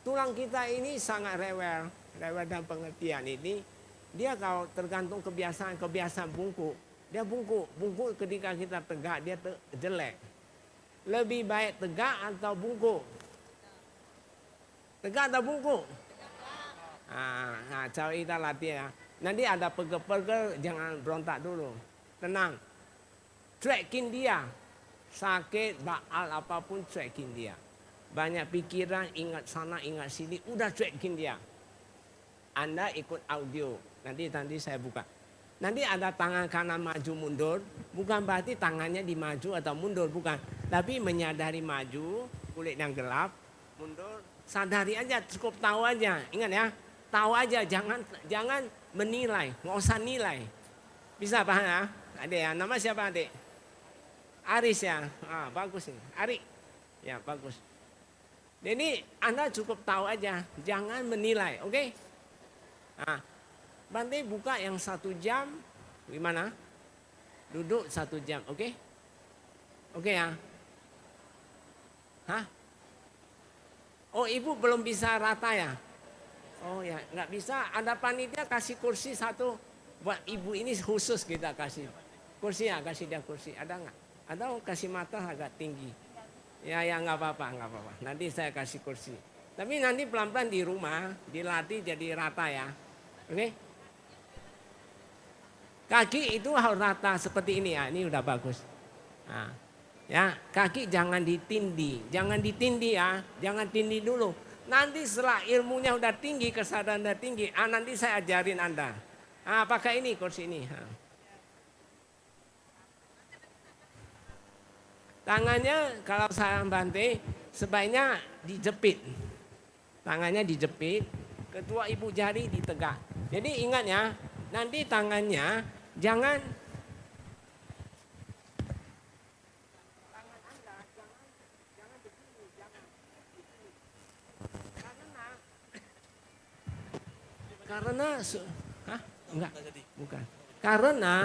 Tulang kita ini sangat rewel dan pengertian ini. Dia kalau tergantung kebiasaan bungkuk. Dia bungkuk ketika kita tegak dia jelek. Lebih baik tegak atau bungkuk? Tegak atau bungkuk? Cara kita latih ya. Nanti ada pegel-pegel jangan berontak dulu. Tenang. Cuekin dia. Sakit, baal apapun cuekin dia. Banyak pikiran, ingat sana, ingat sini, udah cuekin dia. Anda ikut audio, nanti saya buka. Nanti ada tangan kanan maju mundur, bukan berarti tangannya dimaju atau mundur, bukan. Tapi menyadari maju, kulit yang gelap, mundur, sadari aja, cukup tahu aja. Ingat ya, tahu aja, jangan menilai, nggak usah nilai. Bisa paham ya? Ada ya, nama siapa adik? Aris ya, bagus ini, Ari. Ya bagus. Jadi Anda cukup tahu aja, jangan menilai, oke? Bante buka yang 1 jam, gimana? Duduk 1 jam, oke? Oke ya? Hah? Oh ibu belum bisa rata ya? Oh ya, nggak bisa. Ada panitia kasih kursi 1 buat ibu ini khusus kita kasih. Kursi ya, kasih dia kursi. Ada nggak? Ada kasih mata agak tinggi. Ya nggak apa-apa. Nanti saya kasih kursi. Tapi nanti pelan-pelan di rumah dilatih jadi rata ya. Oke? Kaki itu harus rata seperti ini ya. Ini udah bagus. Nah, ya kaki jangan ditindih ya. Jangan tindih dulu. Nanti setelah ilmunya udah tinggi, kesadaran udah tinggi, nanti saya ajarin Anda. Pakai ini kursi ini. Tangannya kalau saya Bante sebaiknya dijepit. Tangannya dijepit, kedua ibu jari ditegak. Jadi ingat ya, nanti tangannya jangan karena enggak, bukan. Karena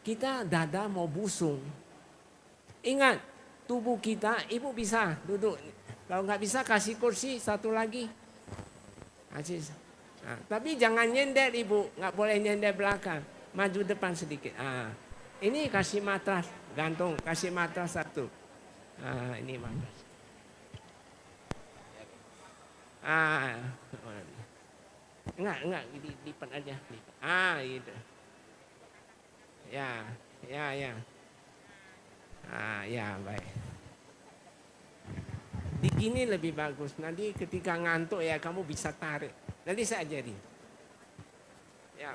kita dada mau busung. Ingat, tubuh kita, ibu bisa duduk. Kalau nggak bisa kasih kursi 1 lagi. Tapi jangan nyender ibu, nggak boleh nyender belakang. Maju depan sedikit. Ini kasih matras gantung, kasih mata satu. Ini mata. Enggak, lipat aja. Gitu. Ya. Ya, baik. Di gini lebih bagus. Nanti ketika ngantuk ya kamu bisa tarik. Nanti saya ajarin. Ya,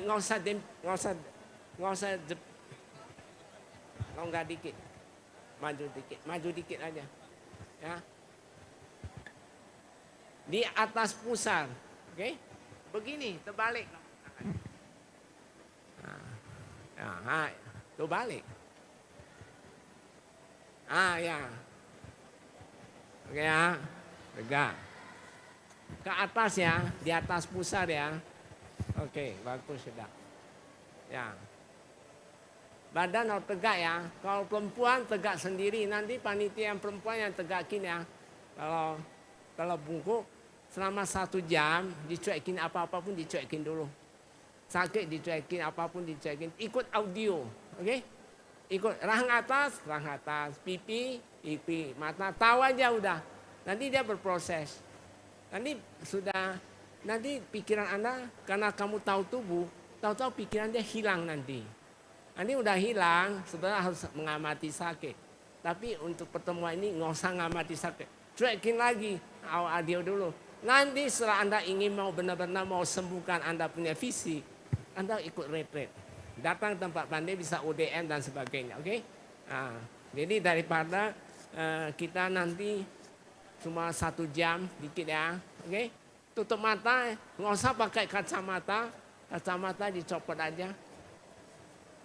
nggak usah longgar dikit, maju dikit aja. Ya. Di atas pusar, oke? Begini, terbalik. Tuh balik. Ya. Oke ya, tegak. Ke atas ya, di atas pusar ya. Oke, bagus sudah. Ya. Badan harus tegak ya. Kalau perempuan tegak sendiri, nanti panitia yang perempuan yang tegakin ya. Kalau bungkuk selama 1 jam dicuekin apa-apa pun dicuekin dulu. Sakit dicuekin, apapun dicuekin. Ikut audio, oke? Ikut rahang atas, pipi, mata, tahu aja udah. Nanti dia berproses. Nanti pikiran Anda, karena kamu tahu tubuh, tahu-tahu pikiran dia hilang nanti. Nanti udah hilang, sebenarnya harus mengamati sakit. Tapi untuk pertemuan ini nggak usah ngamati sakit. Cuekin lagi, audio dulu. Nanti setelah Anda ingin mau benar-benar mau sembuhkan Anda punya fisik, Anda ikut retreat. Datang tempat pandai bisa UDM dan sebagainya, oke? Jadi daripada kita nanti cuma 1 jam dikit ya, oke? Tutup mata, nggak usah pakai kacamata dicopot aja.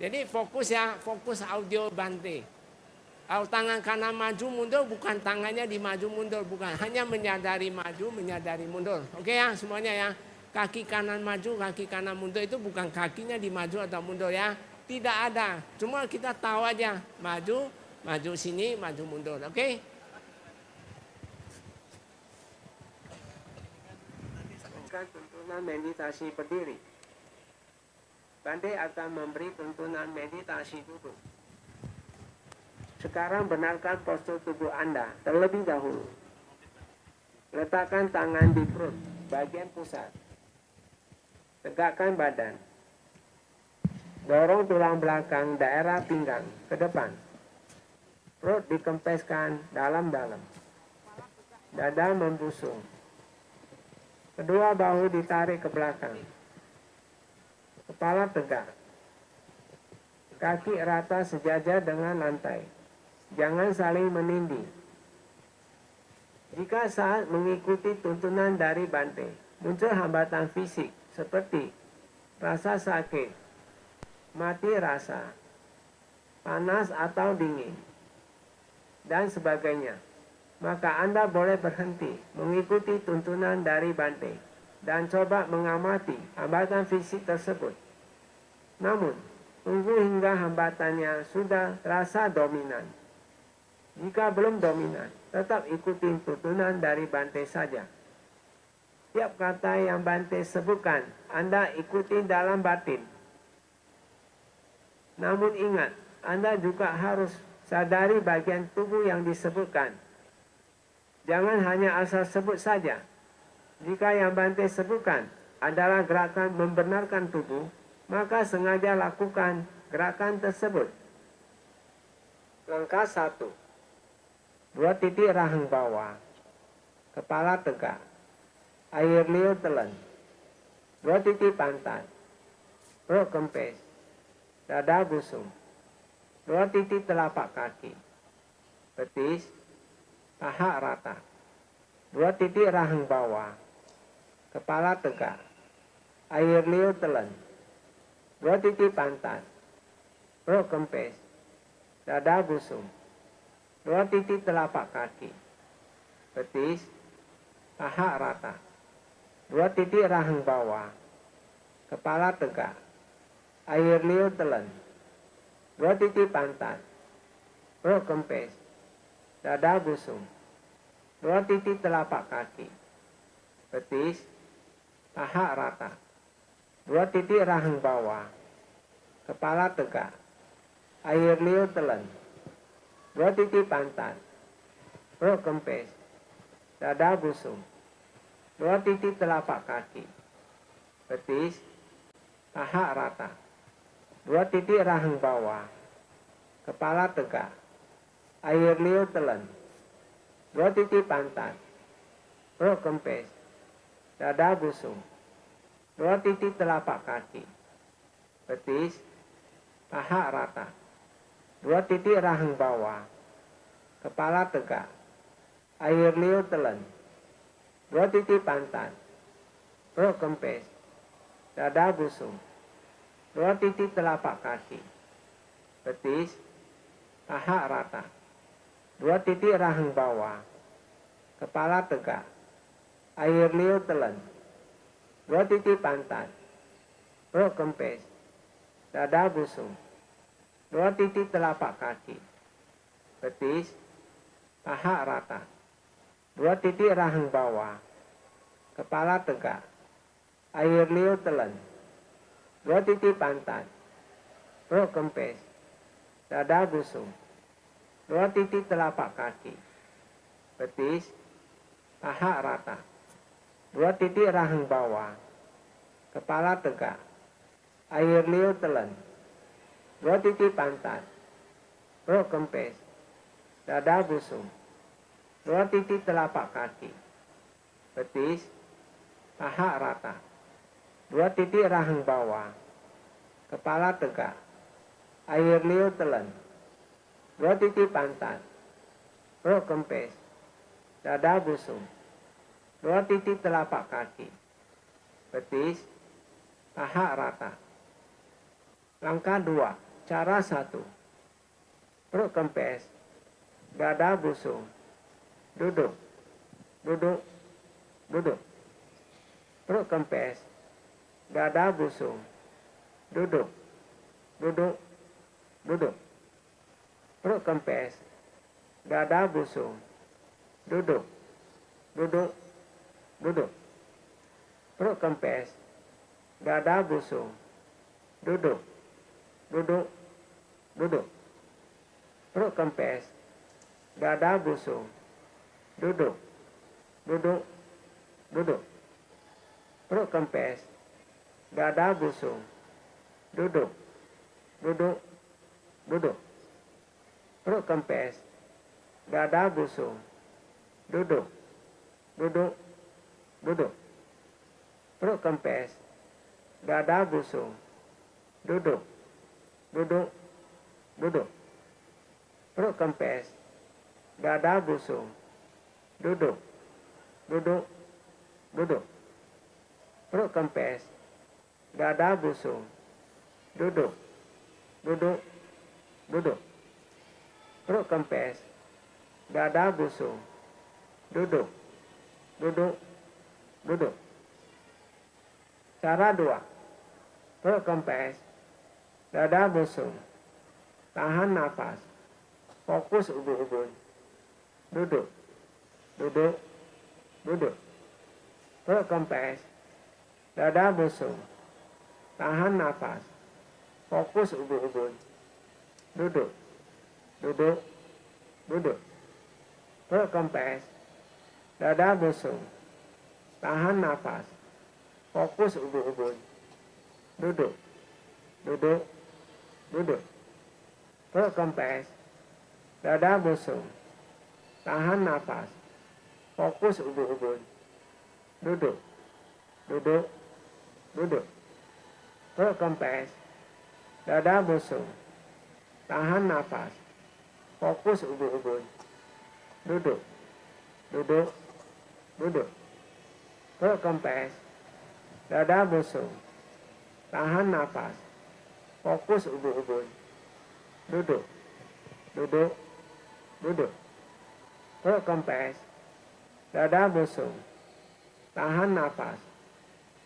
Jadi fokus ya, fokus audio Bante. Kalau tangan kanan maju mundur, bukan tangannya di maju mundur, bukan. Hanya menyadari maju, menyadari mundur. Oke ya semuanya ya. Kaki kanan maju, kaki kanan mundur itu bukan kakinya di maju atau mundur ya. Tidak ada. Cuma kita tahu aja. Maju sini, maju mundur. Oke? Tuntunan meditasi berdiri. Bante akan memberi tuntunan meditasi duduk. Sekarang benarkan postur tubuh Anda terlebih dahulu. Letakkan tangan di perut, bagian pusat. Tegakkan badan. Dorong tulang belakang daerah pinggang ke depan. Perut dikempeskan dalam-dalam. Dada membusung. Kedua bahu ditarik ke belakang. Kepala tegak. Kaki rata sejajar dengan lantai. Jangan saling menindih. Jika saat mengikuti tuntunan dari Bante, muncul hambatan fisik seperti rasa sakit, mati rasa, panas atau dingin, dan sebagainya, maka Anda boleh berhenti mengikuti tuntunan dari Bante dan coba mengamati hambatan fisik tersebut. Namun, tunggu hingga hambatannya sudah terasa dominan. Jika belum dominan, tetap ikuti tuntunan dari Bante saja. Tiap kata yang Bante sebutkan, Anda ikuti dalam batin. Namun ingat, Anda juga harus sadari bagian tubuh yang disebutkan. Jangan hanya asal sebut saja. Jika yang Bante sebutkan adalah gerakan membenarkan tubuh, maka sengaja lakukan gerakan tersebut. Langkah 1. 2 titik rahang bawah. Kepala tegak. Air liur telan. 2 titik pantat. Perut kempes. Dada busung. 2 titik telapak kaki. Betis. Paha rata. 2 titik rahang bawah. Kepala tegak. Air liur telan. 2 titik pantat. Perut kempes. Dada busung. 2 titik telapak kaki. Betis. Paha rata. 2 titik rahang bawah. Kepala tegak. Air liur telan. 2 titik pantat. Perut kempes. Dada busung. 2 titik telapak kaki. Betis. Paha rata. 2 titik rahang bawah. Kepala tegak. air liur telan, 2 titik pantat, perut kempes, dada busung, 2 titik telapak kaki, betis, paha rata, 2 titik rahang bawah, kepala tegak, air liur telan, 2 titik pantat, perut kempes, dada busung, 2 titik telapak kaki, betis, paha rata, 2 titik rahang bawah, kepala tegak, air liur telan, 2 titik pantat, perut kempes, dada busung, 2 titik telapak kaki, betis, paha rata, 2 titik rahang bawah, kepala tegak, air liur telan, 2 titik pantat, perut kempes, dada busung, 2 titik telapak kaki, betis, paha rata, 2 titik rahang bawah, kepala tegak, air liur telan, 2 titik pantat, perut kempes, dada busung, 2 titik telapak kaki, betis, paha rata, 2 titik rahang bawah, kepala tegak, air liur telan, 2 titik pantat, perut kempes, dada busung, 2 titik telapak kaki, betis, paha rata, 2 titik rahang bawah, kepala tegak, air liur telan, 2 titik pantat, perut kempes, dada busung, 2 titik telapak kaki, betis, paha rata. Langkah 2, cara 1, perut kempes, dada busung, duduk, duduk, duduk, perut kempes, dada busung, duduk, duduk, duduk, perut kempes, dada busung, duduk, duduk, duduk, perut kempes, dada busung, duduk, duduk, duduk, perut kempes, dada busung, duduk, duduk, duduk, perut kempes, dada busung, duduk, duduk, duduk, perut kempes, dada busung, duduk, duduk, duduk, perut kempes, dada busung, duduk, duduk, duduk, perut kempes, dada busung, duduk, duduk, duduk, perut kempes, dada busung, duduk, duduk, duduk, perut kempes, dada busung, duduk, duduk, duduk. Cara 2, perut kempes, dada busung, tahan nafas, fokus ubun-ubun, duduk, duduk, duduk, perut kempes, dada busung, tahan nafas, fokus ubun-ubun, duduk, duduk, duduk, perut kempes, dada busung, tahan nafas, fokus ubun-ubun, duduk, duduk, duduk, perut kempes, dada busung, tahan nafas, fokus ubun-ubun, duduk, duduk, duduk, perut kempes, dada busung, tahan nafas, fokus ubun-ubun, duduk, duduk, duduk, perut kempes, dada busung, tahan nafas, fokus ubun-ubun, duduk, duduk, duduk, perut kempes, dada busung, tahan nafas,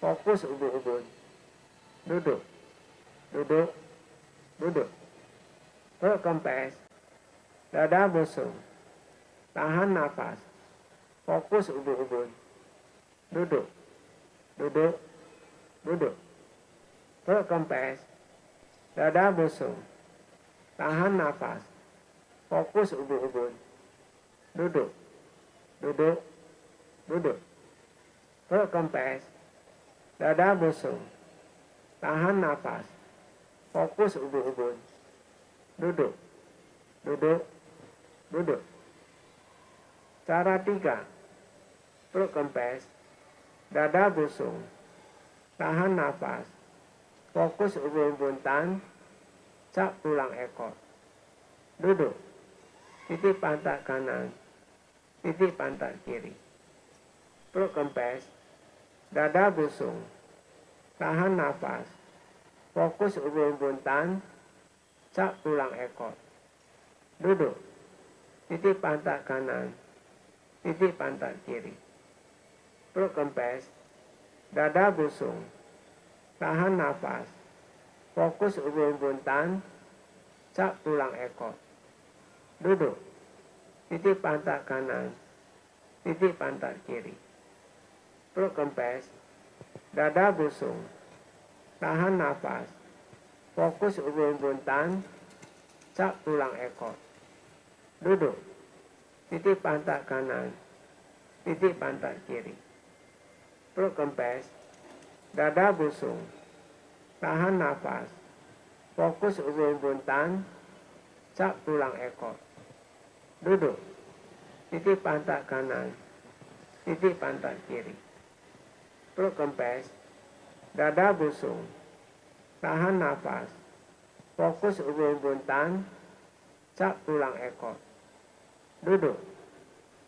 fokus ubun-ubun, duduk, duduk, duduk, perut kempes, dada busung, tahan nafas, fokus ubun-ubun, duduk, duduk, duduk, perut kempes, dada busung, tahan nafas, fokus ubun-ubun, duduk, duduk, duduk, perut kempes, dada busung, tahan nafas, fokus ubun-ubun, duduk, duduk, duduk. Cara 3, perut kempes, dada busung, tahan nafas, fokus ubun-ubun tan, cap tulang ekor, duduk, titik pantat kanan, titik pantat kiri, perut kempes, dada busung, tahan nafas, fokus ubun-ubun tan, cap tulang ekor, duduk, titik pantat kanan, titik pantat kiri, perut kempes, dada busung, tahan nafas, fokus ubun-ubun tan, cap tulang ekor, duduk, titik pantat kanan, titik pantat kiri, perut kempes, dada busung, tahan nafas, fokus ubun-ubun tan, cap tulang ekor, duduk, titik pantat kanan, titik pantat kiri, perut kempes, dada busung, tahan nafas, fokus ubun-ubun tan, cap tulang ekor, duduk, titik pantat kanan, titik pantat kiri, perut kempes, dada busung, tahan nafas, fokus ubun-ubun tan, cap tulang ekor, duduk,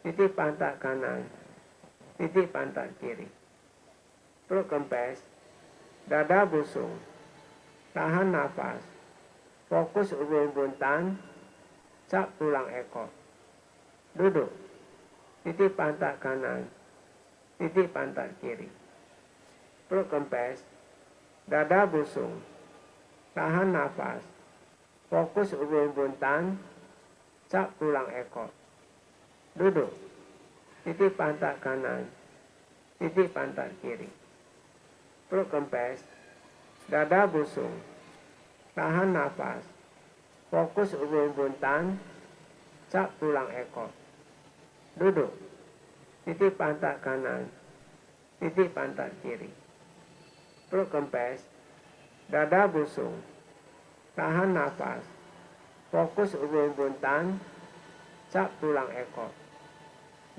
titik pantat kanan, titik pantat kiri, perut kempes, dada busung, tahan nafas, fokus ubun-ubun tan, cap tulang ekor, duduk, titik pantat kanan, titik pantat kiri, perut kempes, dada busung, tahan nafas, fokus ubun-ubun tan, cap tulang ekor, duduk, titik pantat kanan, titik pantat kiri, perut kempes, dada busung, tahan nafas, fokus ubun-ubun tan, cap tulang ekor, duduk, titik pantat kanan, titik pantat kiri, perut kempes, dada busung, tahan nafas, fokus ubun-ubun tan, cap tulang ekor,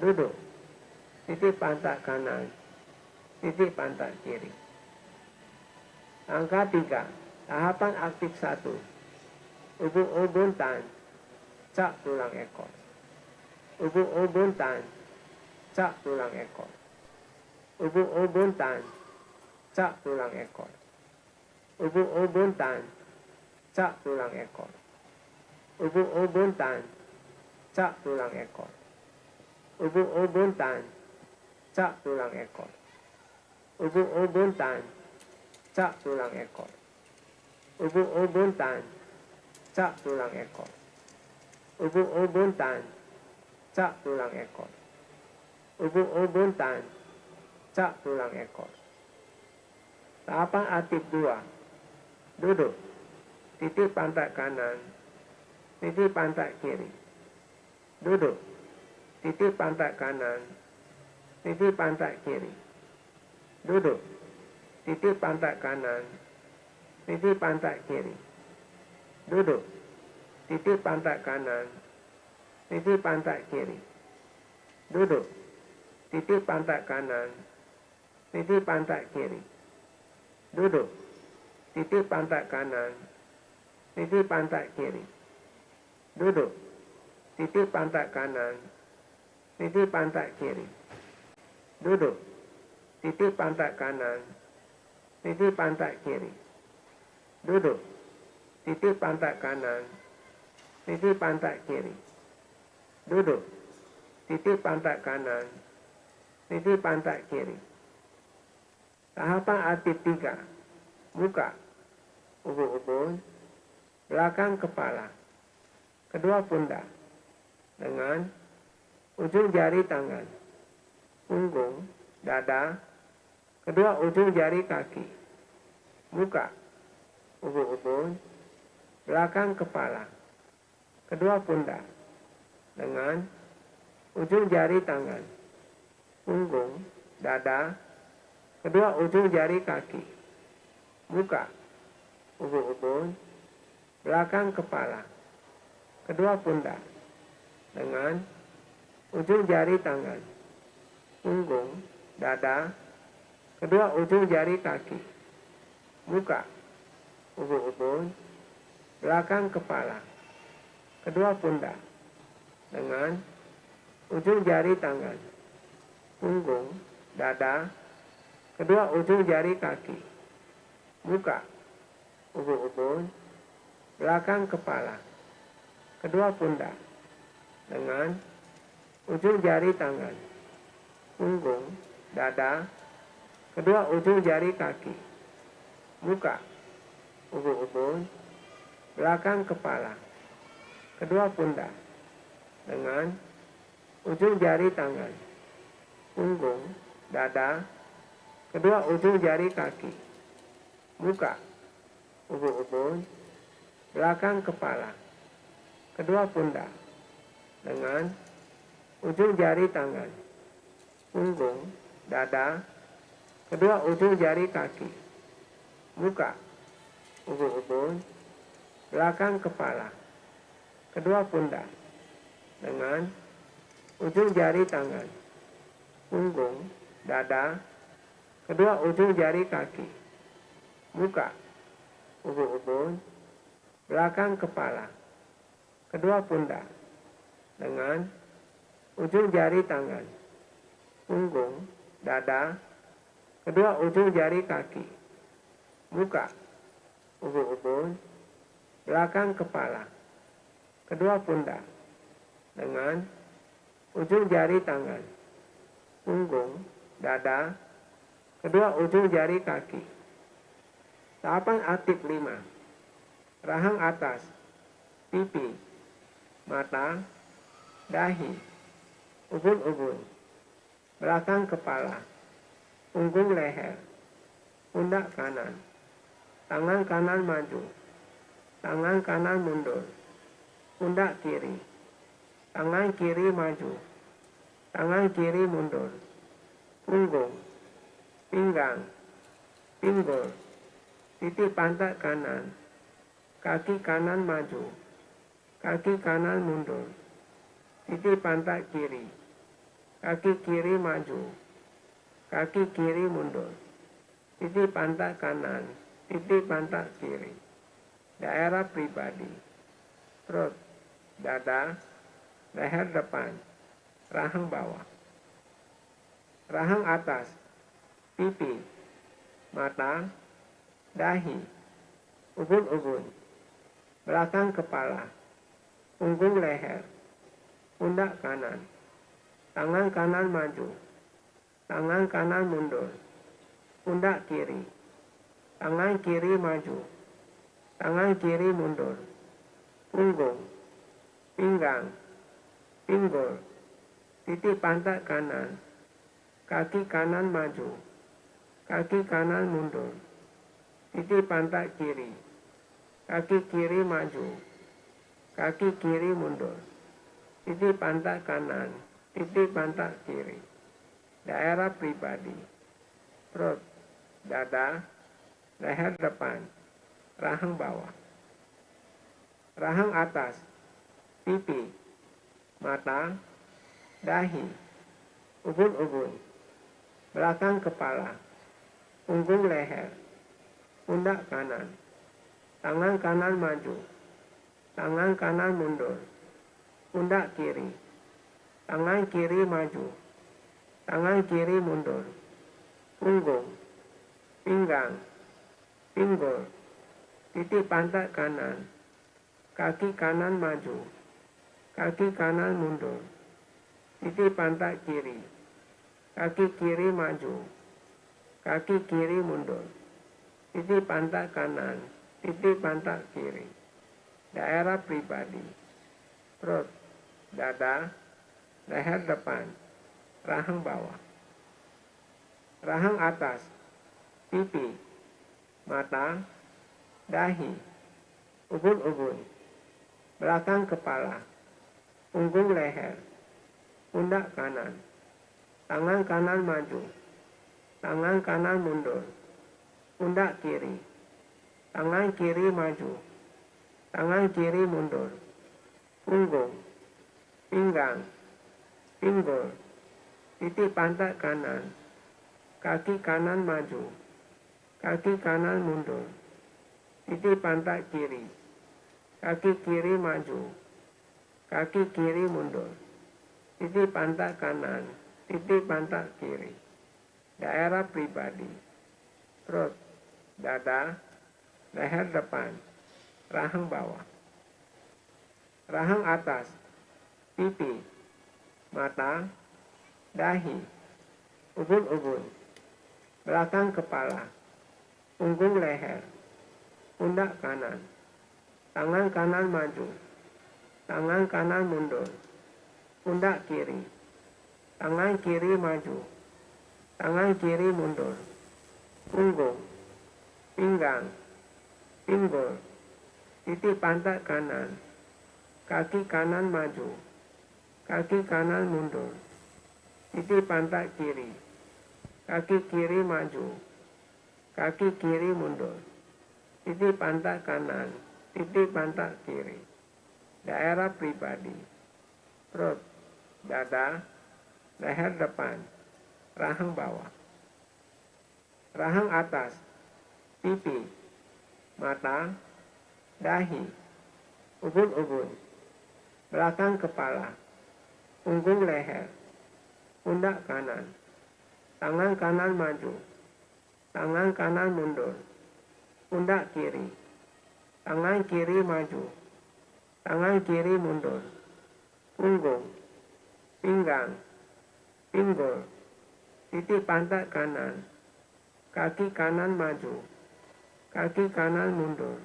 duduk, titik pantat kanan, titik pantat kiri. Angka 3, tahapan aktif 1, ubun-ubun tan, cap tulang ekor, ubun-ubun tan, cap tulang ekor, ubun-ubun tan, cap tulang ekor, ubun-ubun tan, cap tulang ekor, ubun-ubun tan, cap tulang ekor, ubun-ubun tan, cap tulang ekor, ubun-ubun tan, cap tulang ekor, ubun-ubun tan, cap tulang ekor, ubun-ubun tan, cap tulang ekor, ubun-ubun tan, cap tulang ekor. Tahapan aktif 2, duduk, titik pantat kanan, titik pantat kiri, duduk, titik pantat kanan, titik pantat kiri, duduk, titik pantat kanan, titik pantat kiri, duduk, titik pantat kanan, titik pantat kiri, duduk, titik pantat kanan, titik pantat kiri, duduk, titik pantat kanan, titik pantat kiri, duduk, titik pantat kanan, titik pantat kiri, duduk, titik pantat kanan, titik pantat kiri, duduk, titik pantat kanan, titik pantat kiri, duduk, titik pantat kanan, titik pantat kiri. Tahapan aktif 3, muka, ubun-ubun, belakang kepala, kedua pundak, dengan ujung jari tangan, punggung, dada, kedua ujung jari kaki, muka, ubun-ubun, belakang kepala, kedua pundak dengan ujung jari tangan, punggung, dada, kedua ujung jari kaki, muka, ubun-ubun, belakang kepala, kedua pundak dengan ujung jari tangan, punggung, dada, kedua ujung jari kaki, muka, ubun-ubun, belakang kepala, kedua pundak dengan ujung jari tangan, punggung, dada, kedua ujung jari kaki, muka, ubun-ubun, belakang kepala, kedua pundak dengan ujung jari tangan, punggung, dada, kedua ujung jari kaki, muka, ubun-ubun, belakang kepala, kedua pundak dengan ujung jari tangan, punggung, dada, kedua ujung jari kaki, muka, ubun-ubun, belakang kepala, kedua pundak dengan ujung jari tangan, punggung, dada, kedua ujung jari kaki, muka, ubun-ubun, belakang kepala, kedua pundak dengan ujung jari tangan, punggung, dada, kedua ujung jari kaki, muka, ubun-ubun, belakang kepala, kedua pundak dengan ujung jari tangan, punggung, dada, kedua ujung jari kaki, muka, ubun-ubun, belakang kepala, kedua pundak dengan ujung jari tangan, punggung, dada, kedua ujung jari kaki. Tahapan aktif 5. Rahang atas, pipi, mata, dahi, ubun-ubun, belakang kepala, punggung leher, pundak kanan, tangan kanan maju, tangan kanan mundur, pundak kiri, tangan kiri maju, tangan kiri mundur, punggung, pinggang, pinggul, titik pantat kanan, kaki kanan maju, kaki kanan mundur, titik pantat kiri, kaki kiri maju, kaki kiri mundur, titik pantat kanan, titik pantat kiri, daerah pribadi, perut, dada, leher depan, rahang bawah, rahang atas, pipi, mata, dahi, ubun-ubun, belakang kepala, punggung leher, pundak kanan, tangan kanan maju, tangan kanan mundur, pundak kiri, tangan kiri maju, tangan kiri mundur, punggung, pinggang, pinggul, titik pantat kanan, kaki kanan maju, kaki kanan mundur, titik pantat kiri, kaki kiri maju, kaki kiri mundur, titik pantat kanan, titik pantat kiri, daerah pribadi, perut, dada, leher depan, rahang bawah, rahang atas, pipi, mata, dahi, ubun-ubun, belakang kepala, punggung leher, pundak kanan, tangan kanan maju, tangan kanan mundur, pundak kiri, tangan kiri maju, tangan kiri mundur, punggung, pinggang, pinggul, titik pantat kanan, kaki kanan maju, kaki kanan mundur, titik pantat kiri, kaki kiri maju, kaki kiri mundur, titik pantat kanan, titik pantat kiri, daerah pribadi, perut, dada, leher depan, rahang bawah, rahang atas, pipi, mata, dahi, ubun-ubun, belakang kepala, punggung leher, pundak kanan, tangan kanan maju, tangan kanan mundur, pundak kiri, tangan kiri maju, tangan kiri mundur, punggung, pinggang, pinggul, titik pantat kanan, kaki kanan maju, kaki kanan mundur, titik pantat kiri, kaki kiri maju, kaki kiri mundur, titik pantat kanan, titik pantat kiri, daerah pribadi, perut, dada, leher depan, rahang bawah, rahang atas, pipi, mata, dahi, ubun-ubun, belakang kepala, punggung leher, pundak kanan, tangan kanan maju, tangan kanan mundur, pundak kiri, tangan kiri maju, tangan kiri mundur, punggung, pinggang, pinggul, titik pantat kanan, kaki kanan maju, kaki kanan mundur, titik pantat kiri, kaki kiri maju, kaki kiri mundur, titik pantat kanan, titik pantat kiri, daerah pribadi, perut, dada, leher depan, rahang bawah, rahang atas, pipi, mata, dahi, ubun-ubun, belakang kepala, punggung leher, pundak kanan, tangan kanan maju, tangan kanan mundur, pundak kiri, tangan kiri maju, tangan kiri mundur, punggung, pinggang, pinggul, titik pantat kanan, kaki kanan maju, kaki kanan mundur,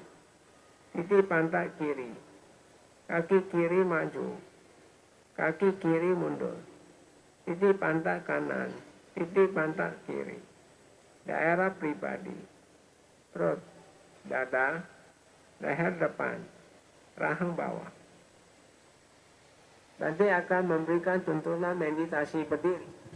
titik pantat kiri, kaki kiri maju, kaki kiri mundur, titik pantat kanan, titik pantat kiri, daerah pribadi, perut, dada, leher depan, rahang bawah. Nanti akan memberikan tuntunan meditasi berdiri.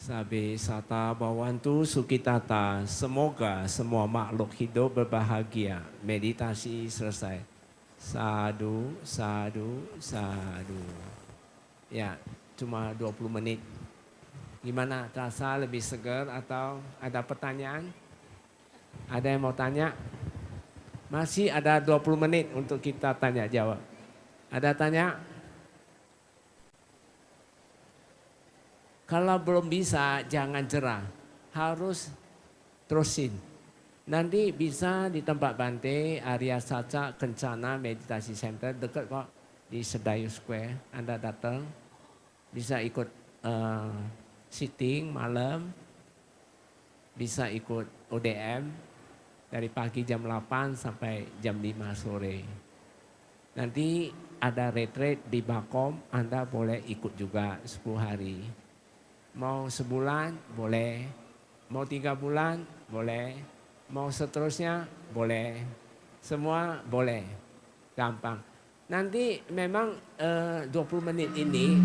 Sabe sata bawantu sukitata, semoga semua makhluk hidup berbahagia. Meditasi selesai. Sadu, sadu, sadu. Ya, cuma 20 menit. Gimana, terasa lebih segar atau ada pertanyaan? Ada yang mau tanya? Masih ada 20 menit untuk kita tanya jawab. Ada tanya? Kalau belum bisa jangan jerah, harus terusin. Nanti bisa di tempat Bante, Arya Saca Kencana Meditasi Center, dekat kok di Sedayu Square. Anda datang, bisa ikut sitting malam, bisa ikut ODM dari pagi jam 8 sampai jam 5 sore. Nanti ada retreat di Bakom, Anda boleh ikut juga 10 hari. Mau sebulan boleh, mau 3 bulan boleh, mau seterusnya boleh, semua boleh, gampang. Nanti memang 20 menit ini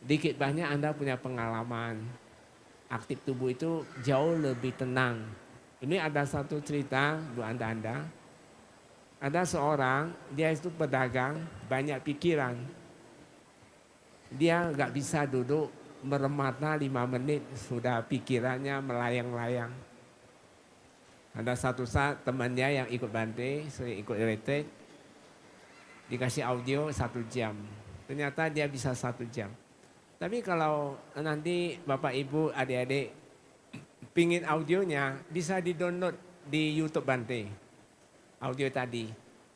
dikit banyak Anda punya pengalaman, aktif tubuh itu jauh lebih tenang. Ini ada satu cerita buat Anda. Ada seorang, dia itu pedagang, banyak pikiran. Dia nggak bisa duduk merem mata 5 menit, sudah pikirannya melayang-layang. Ada satu saat temannya yang ikut Bante, sering ikut retreat, dikasih audio 1 jam. Ternyata dia bisa 1 jam. Tapi kalau nanti Bapak Ibu adik-adik pingin audionya, bisa di-download di YouTube Bante. Audio tadi,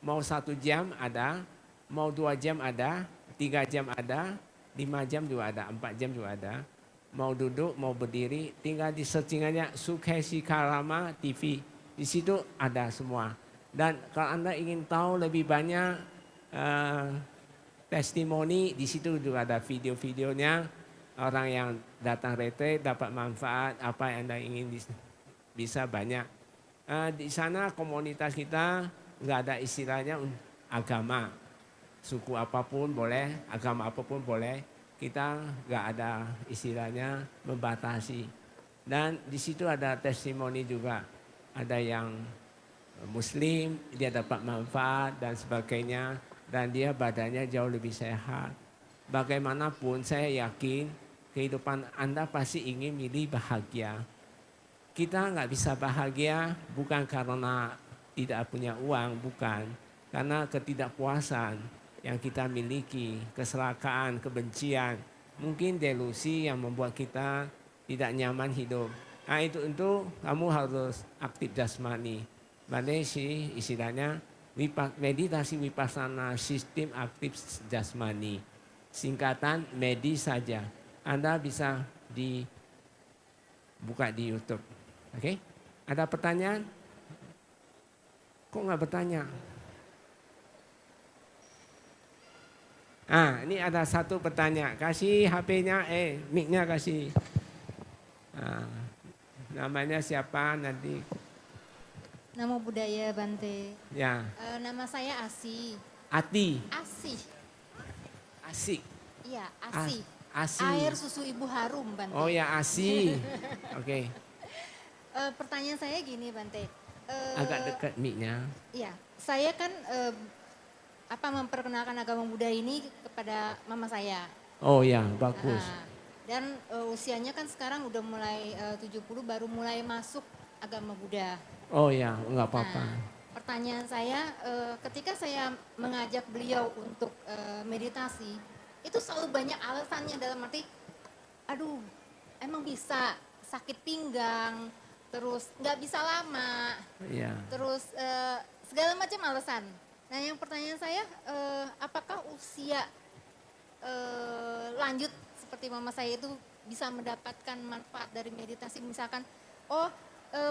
mau 1 jam ada, Mau 2 jam ada, 3 jam ada, 5 jam juga ada, 4 jam juga ada. Mau duduk, mau berdiri, tinggal di searching aja Sukesi Karama TV. Di situ ada semua. Dan kalau Anda ingin tahu lebih banyak testimoni, di situ juga ada video-videonya. Orang yang datang retreat dapat manfaat, apa yang Anda ingin bisa banyak. Di sana komunitas kita nggak ada istilahnya agama. Suku apapun boleh, agama apapun boleh. Kita nggak ada istilahnya membatasi. Dan di situ ada testimoni juga. Ada yang Muslim, dia dapat manfaat dan sebagainya. Dan dia badannya jauh lebih sehat. Bagaimanapun saya yakin kehidupan Anda pasti ingin milih bahagia. Kita nggak bisa bahagia bukan karena tidak punya uang, bukan. Karena ketidakpuasan yang kita miliki, keselakaan, kebencian, mungkin delusi yang membuat kita tidak nyaman hidup. Nah itu kamu harus aktif jasmani. Mana sih istilahnya meditasi vipassana sistem aktif jasmani. Singkatan medi saja. Anda bisa dibuka di YouTube. Oke? Ada pertanyaan? Kok nggak bertanya? Ini ada satu pertanyaan. Kasih HP-nya, mic-nya kasih. Namanya siapa nanti? Namo Buddhaya Bante. Ya. Nama saya Asi. Ati. Asi. Asik. Iya, Asi. Asi. Air susu ibu harum, Bante. Oh ya, Asi. Oke. Pertanyaan saya gini, Bante. Agak dekat mic-nya. Iya, saya kan memperkenalkan agama Buddha ini kepada mama saya. Oh ya, bagus. Dan usianya kan sekarang udah mulai 70, baru mulai masuk agama Buddha. Oh ya, enggak apa-apa. Pertanyaan saya, ketika saya mengajak beliau untuk meditasi, itu selalu banyak alasannya, dalam arti, aduh, emang bisa sakit pinggang, terus nggak bisa lama, terus segala macam alasan. Nah, yang pertanyaan saya, apakah usia lanjut seperti mama saya itu bisa mendapatkan manfaat dari meditasi? Misalkan,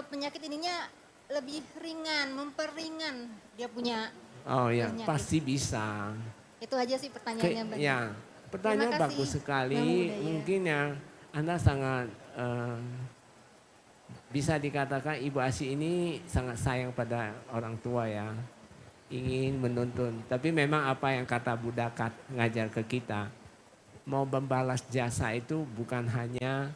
penyakit ininya lebih ringan, memperingan dia punya. Oh ya, penyakit. pasti bisa. Itu aja sih pertanyaannya, Bang. Ya, pertanyaan bagus sekali. Mungkin ya Anda sangat bisa dikatakan Ibu Asi ini sangat sayang pada orang tua ya. Ingin menuntun. Tapi memang apa yang kata Buddha ngajar ke kita, mau membalas jasa itu bukan hanya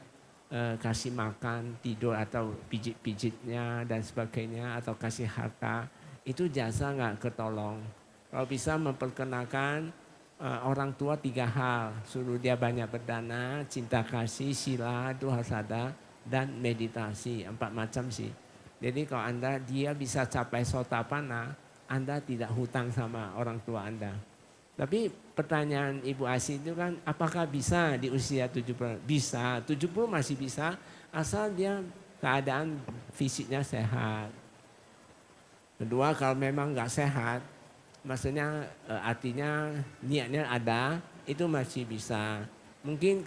kasih makan, tidur atau pijit-pijitnya dan sebagainya atau kasih harta. Itu jasa nggak ketolong. Kalau bisa memperkenalkan orang tua 3 hal, suruh dia banyak berdana, cinta kasih, sila itu harus ada, dan meditasi, 4 macam sih. Jadi kalau dia bisa capai sotapanna, Anda tidak hutang sama orang tua Anda. Tapi pertanyaan Ibu Asi itu kan, apakah bisa di usia 70? Bisa, 70 masih bisa, asal dia keadaan fisiknya sehat. Kedua, kalau memang nggak sehat, maksudnya artinya niatnya ada, itu masih bisa. Mungkin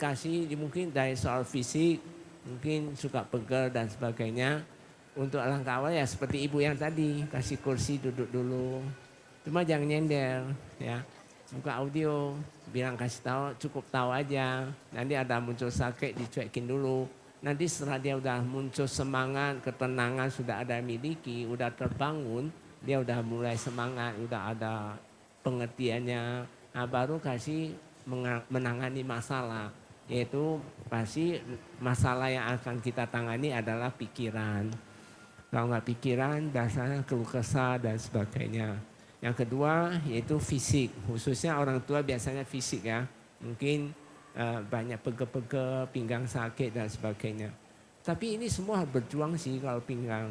mungkin dari soal fisik, mungkin suka pegel dan sebagainya. Untuk alangkah awal ya seperti ibu yang tadi, kasih kursi duduk dulu. Cuma jangan nyender ya. Buka audio, bilang kasih tahu, cukup tahu aja. Nanti ada muncul sakit dicuekin dulu. Nanti setelah dia udah muncul semangat, ketenangan sudah ada miliki, udah terbangun, dia udah mulai semangat, udah ada pengertiannya. Nah, baru kasih menangani masalah. Yaitu pasti masalah yang akan kita tangani adalah pikiran. Kalau nggak pikiran, biasanya keluh kesah dan sebagainya. Yang kedua yaitu fisik, khususnya orang tua biasanya fisik ya. Mungkin banyak pegel-pegel, pinggang sakit dan sebagainya. Tapi ini semua berjuang sih kalau pinggang.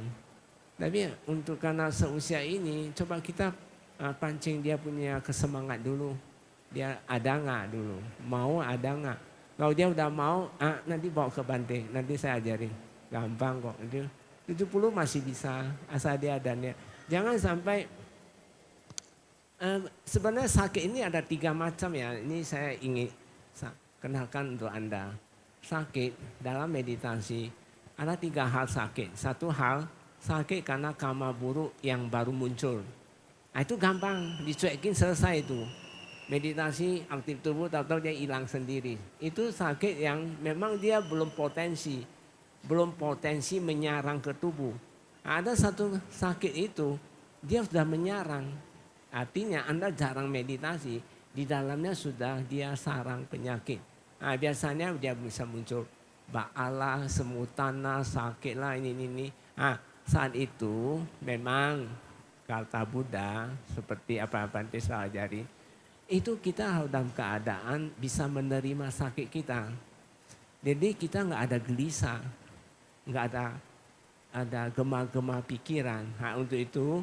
Tapi untuk karena seusia ini, coba kita pancing dia punya kesemangat dulu. Dia ada nggak dulu, mau ada nggak. Kalau dia udah mau, nanti bawa ke Bante, nanti saya ajarin. Gampang kok. 70 masih bisa, asal dia ada niat. Jangan sampai Sebenarnya sakit ini ada 3 macam ya. Ini saya ingin kenalkan untuk Anda. Sakit dalam meditasi ada 3 hal sakit. Satu hal sakit karena karma buruk yang baru muncul. Nah, itu gampang dicuekin, selesai itu. Meditasi aktif tubuh tahu-tahu dia hilang sendiri. Itu sakit yang memang dia belum potensi menyerang ke tubuh. Nah, ada satu sakit itu dia sudah menyerang. Artinya Anda jarang meditasi, di dalamnya sudah dia sarang penyakit. Nah, biasanya dia bisa muncul ba'ala, semutana, sakit lah ini. Nah, saat itu memang kata Buddha seperti apa Bante saya ajarin, itu kita harus dalam keadaan bisa menerima sakit kita. Jadi kita nggak ada gelisah, nggak ada gema-gema pikiran. Nah, untuk itu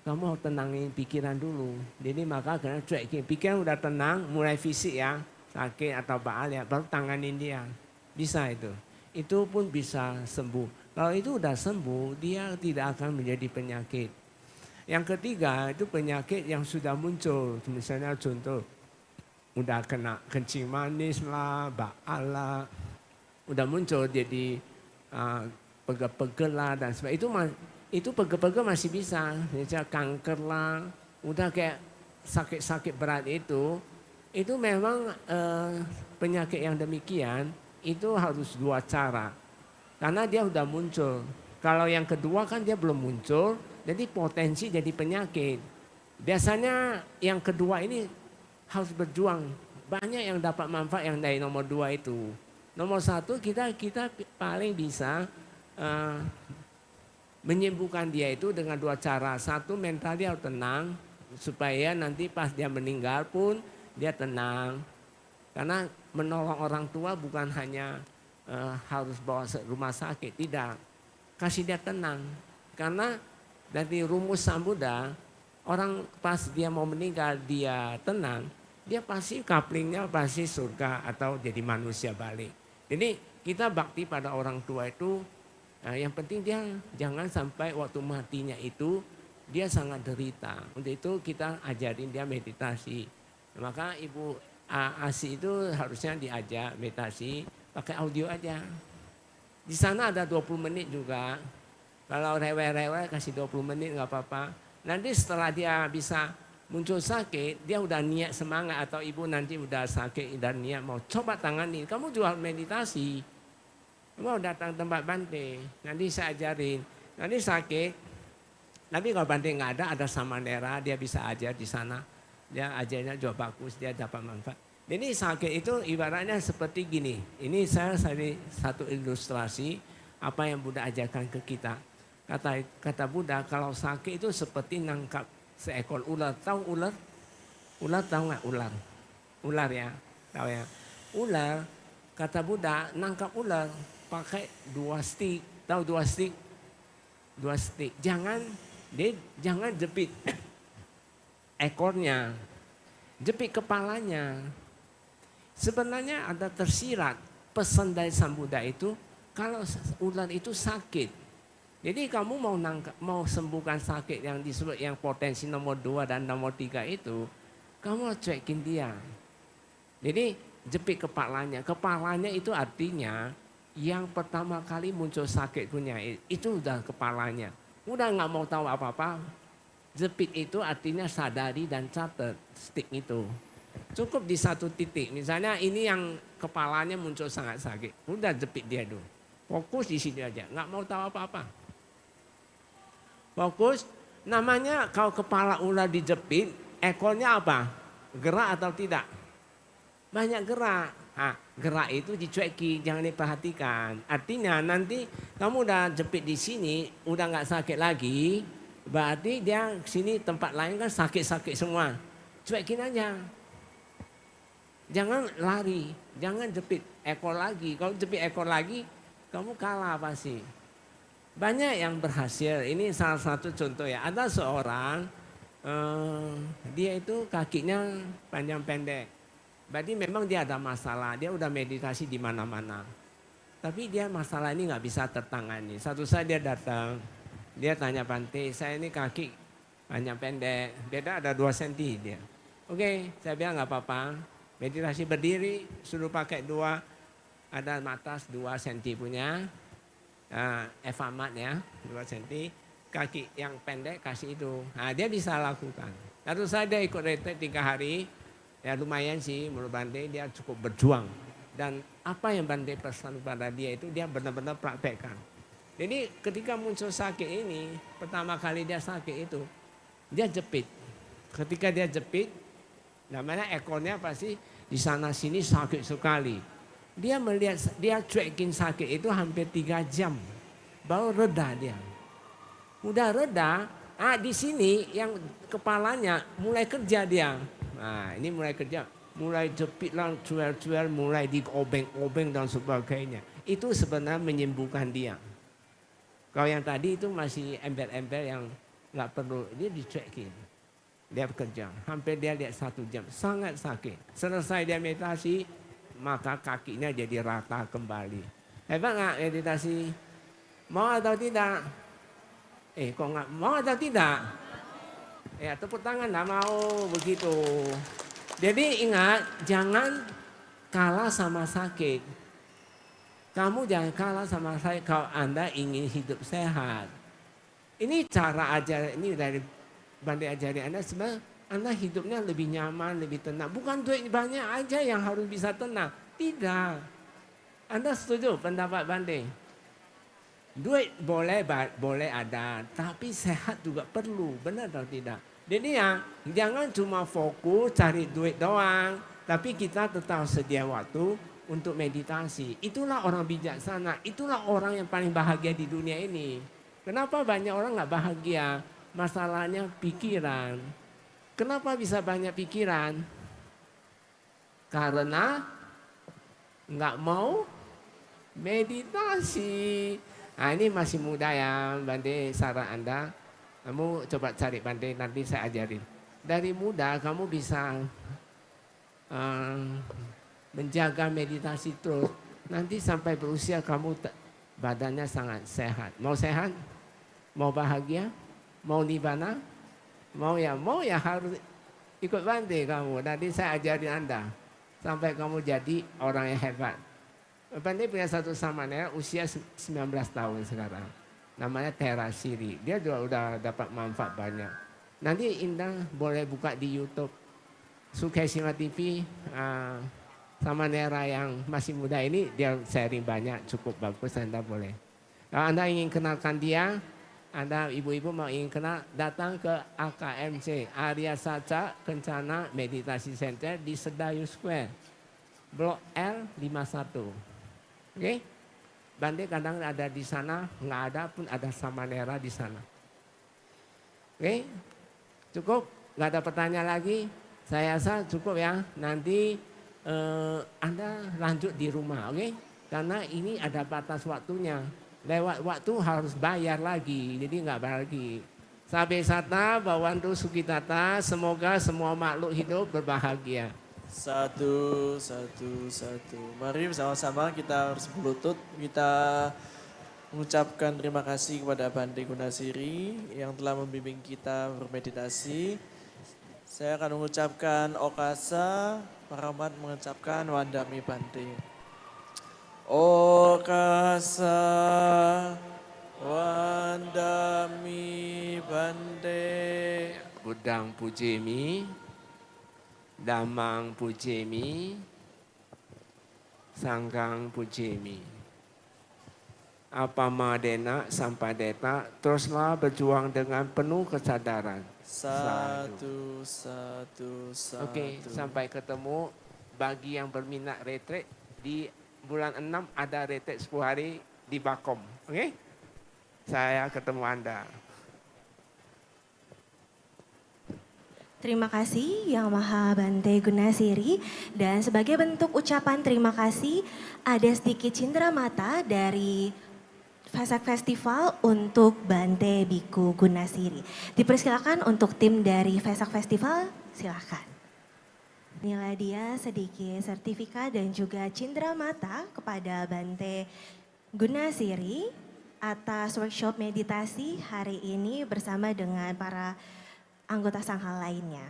kamu harus tenangin pikiran dulu. Jadi maka karena cuekin pikiran udah tenang, mulai fisik ya sakit atau baal ya, baru tanganin dia. Bisa itu. Itu pun bisa sembuh. Kalau itu udah sembuh, dia tidak akan menjadi penyakit. Yang ketiga itu penyakit yang sudah muncul. Misalnya contoh, udah kena kencing manis lah, baal lah. Udah muncul jadi pegel-pegel lah dan sebagainya. Itu pegel-pegel masih bisa. Misalnya kanker lah, udah kayak sakit-sakit berat itu memang penyakit yang demikian itu harus 2 cara. Karena dia udah muncul. Kalau yang kedua kan dia belum muncul, jadi potensi jadi penyakit. Biasanya yang kedua ini harus berjuang. Banyak yang dapat manfaat yang dari nomor 2 itu. Nomor 1 kita paling bisa menyembuhkan dia itu dengan 2 cara. Satu, mental dia harus tenang supaya nanti pas dia meninggal pun dia tenang. Karena menolong orang tua bukan hanya harus bawa rumah sakit, tidak. Kasih dia tenang. Karena dari rumus Sang Buddha, orang pas dia mau meninggal dia tenang, dia pasti couplingnya pasti surga atau jadi manusia balik. Jadi kita bakti pada orang tua itu, yang penting dia jangan sampai waktu matinya itu dia sangat derita. Untuk itu kita ajarin dia meditasi. Maka Ibu Asi itu harusnya diajak meditasi pakai audio aja. Di sana ada 20 menit juga. Kalau rewel-rewel kasih 20 menit nggak apa-apa. Nanti setelah dia bisa muncul sakit, dia udah niat semangat atau ibu nanti udah sakit dan niat mau coba tangani. Kamu juga meditasi. Kamu datang tempat Bante, nanti saya ajarin. Nanti sakit, tapi kalau Bante nggak ada Samanera, dia bisa ajar di sana. Dia ajarnya juga bagus, dia dapat manfaat. Jadi sakit itu ibaratnya seperti gini. Ini saya satu ilustrasi apa yang Buddha ajarkan ke kita. Kata Buddha, kalau sakit itu seperti nangkap seekor ular. Tahu ular? Ular tahu nggak ular? Ular ya, tahu ya. Ular, kata Buddha, nangkap ular pakai 2 stick. Tahu 2 stick? 2 stick. Jangan jepit ekornya, jepit kepalanya. Sebenarnya ada tersirat pesan dari Sang Buddha itu, kalau ular itu sakit. Jadi kamu mau sembuhkan sakit yang disebut yang potensi nomor 2 dan nomor 3 itu, kamu harus cuekin dia. Jadi jepit kepalanya. Kepalanya itu artinya yang pertama kali muncul sakit punya itu udah kepalanya. Udah nggak mau tahu apa-apa. Jepit itu artinya sadari dan catat stick itu. Cukup di satu titik. Misalnya ini yang kepalanya muncul sangat sakit. Udah jepit dia dulu. Fokus di sini aja. Nggak mau tahu apa-apa. Fokus. Namanya kalau kepala ular dijepit, ekornya apa? Gerak atau tidak? Banyak gerak. Nah, gerak itu dicuekin, jangan diperhatikan. Artinya nanti kamu udah jepit di sini, udah nggak sakit lagi. Berarti dia sini tempat lain kan sakit-sakit semua. Cuekin aja. Jangan lari, jangan jepit ekor lagi. Kalau jepit ekor lagi, kamu kalah pasti. Banyak yang berhasil. Ini salah satu contoh ya. Ada seorang, dia itu kakinya panjang pendek. Berarti memang dia ada masalah. Dia udah meditasi di mana-mana. Tapi dia masalah ini nggak bisa tertangani. Satu saat dia datang, dia tanya Bante, saya ini kaki panjang pendek, beda ada 2 senti dia. Oke, saya bilang nggak apa-apa. Meditasi berdiri, suruh pakai 2, ada matas 2 senti punya. Evamat ya, 2 senti. Kaki yang pendek kasih itu. Nah, dia bisa lakukan. Lalu saya ikut retret 3 hari. Ya lumayan sih menurut Bante, dia cukup berjuang. Dan apa yang Bante pesan pada dia itu dia benar-benar praktekkan. Jadi ketika muncul sakit ini, pertama kali dia sakit itu, dia jepit. Ketika dia jepit, namanya ekornya pasti di sana sini sakit sekali. Dia melihat, dia cuekin sakit itu hampir 3 jam. Baru reda dia. Udah reda, di sini yang kepalanya mulai kerja dia. Nah ini mulai kerja, mulai jepit lah, cuel-cuel, mulai diobeng-obeng dan sebagainya. Itu sebenarnya menyembuhkan dia. Kalau yang tadi itu masih ember-ember yang nggak perlu, dia dicuekin. Dia bekerja, hampir dia lihat 1 jam, sangat sakit. Selesai dia meditasi, maka kakinya jadi rata kembali. Hebat nggak meditasi? Mau atau tidak? Kok nggak mau atau tidak? Ya tepuk tangan, nggak mau begitu. Jadi ingat, jangan kalah sama sakit. Kamu jangan kalah sama sakit kalau Anda ingin hidup sehat. Ini cara ajar, ini dari Bante ajari Anda sebenarnya Anda hidupnya lebih nyaman, lebih tenang. Bukan duit banyak aja yang harus bisa tenang. Tidak. Anda setuju pendapat Bante? Duit boleh ada, tapi sehat juga perlu, benar atau tidak? Jadi ya, jangan cuma fokus cari duit doang, tapi kita tetap sedia waktu untuk meditasi. Itulah orang bijaksana, itulah orang yang paling bahagia di dunia ini. Kenapa banyak orang nggak bahagia? Masalahnya pikiran. Kenapa bisa banyak pikiran? Karena nggak mau meditasi. Nah ini masih muda ya, Bante saran Anda, kamu coba cari Bante, nanti saya ajarin. Dari muda kamu bisa menjaga meditasi terus. Nanti sampai berusia kamu badannya sangat sehat. Mau sehat? Mau bahagia? Mau nirvana? Mau ya harus ikut Bante kamu. Nanti saya ajarin Anda sampai kamu jadi orang yang hebat. Bante punya satu samanera usia 19 tahun sekarang. Namanya Tera Siri. Dia juga udah dapat manfaat banyak. Nanti Indah boleh buka di YouTube. Sukesima TV. Samanera yang masih muda ini dia sharing banyak, cukup bagus. Anda boleh. Kalau Anda ingin kenalkan dia, Anda ibu-ibu mau ingin kenal, datang ke AKMC, Arya Saca Kencana Meditasi Center di Sedayu Square. Blok L51. Oke, Bante kadang ada di sana, nggak ada pun ada samanera di sana. Oke, cukup, nggak ada pertanyaan lagi. Saya rasa cukup ya. Nanti Anda lanjut di rumah, oke? Karena ini ada batas waktunya. Lewat waktu harus bayar lagi, jadi nggak bayar lagi. Sabe sata, bawantu sukitata, semoga semua makhluk hidup berbahagia. Satu. Mari bersama-sama kita harus berlutut. Kita mengucapkan terima kasih kepada Bante Gunasiri yang telah membimbing kita bermeditasi. Saya akan mengucapkan Okasa, Paramat mengucapkan Wandami Bante. Okasa, Wandami Bante. Budang Pujemi. Damang Pujemi, Sanggang Pujemi. Apamadena Sampadeta, teruslah berjuang dengan penuh kesadaran. Satu. Oke, sampai ketemu. Bagi yang berminat retret, di bulan 6 ada retret 10 hari di Bakom. Oke? Saya ketemu Anda. Terima kasih Yang Maha Bante Gunasiri, dan sebagai bentuk ucapan terima kasih ada sedikit cindramata dari Vesak Festival untuk Bante Biku Gunasiri. Dipersilakan untuk tim dari Vesak Festival, silakan. Inilah dia sedikit sertifikat dan juga cindramata kepada Bante Gunasiri atas workshop meditasi hari ini bersama dengan para anggota Sanghal lainnya.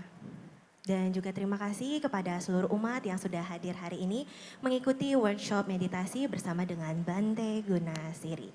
Dan juga terima kasih kepada seluruh umat yang sudah hadir hari ini mengikuti workshop meditasi bersama dengan Bante Gunasiri.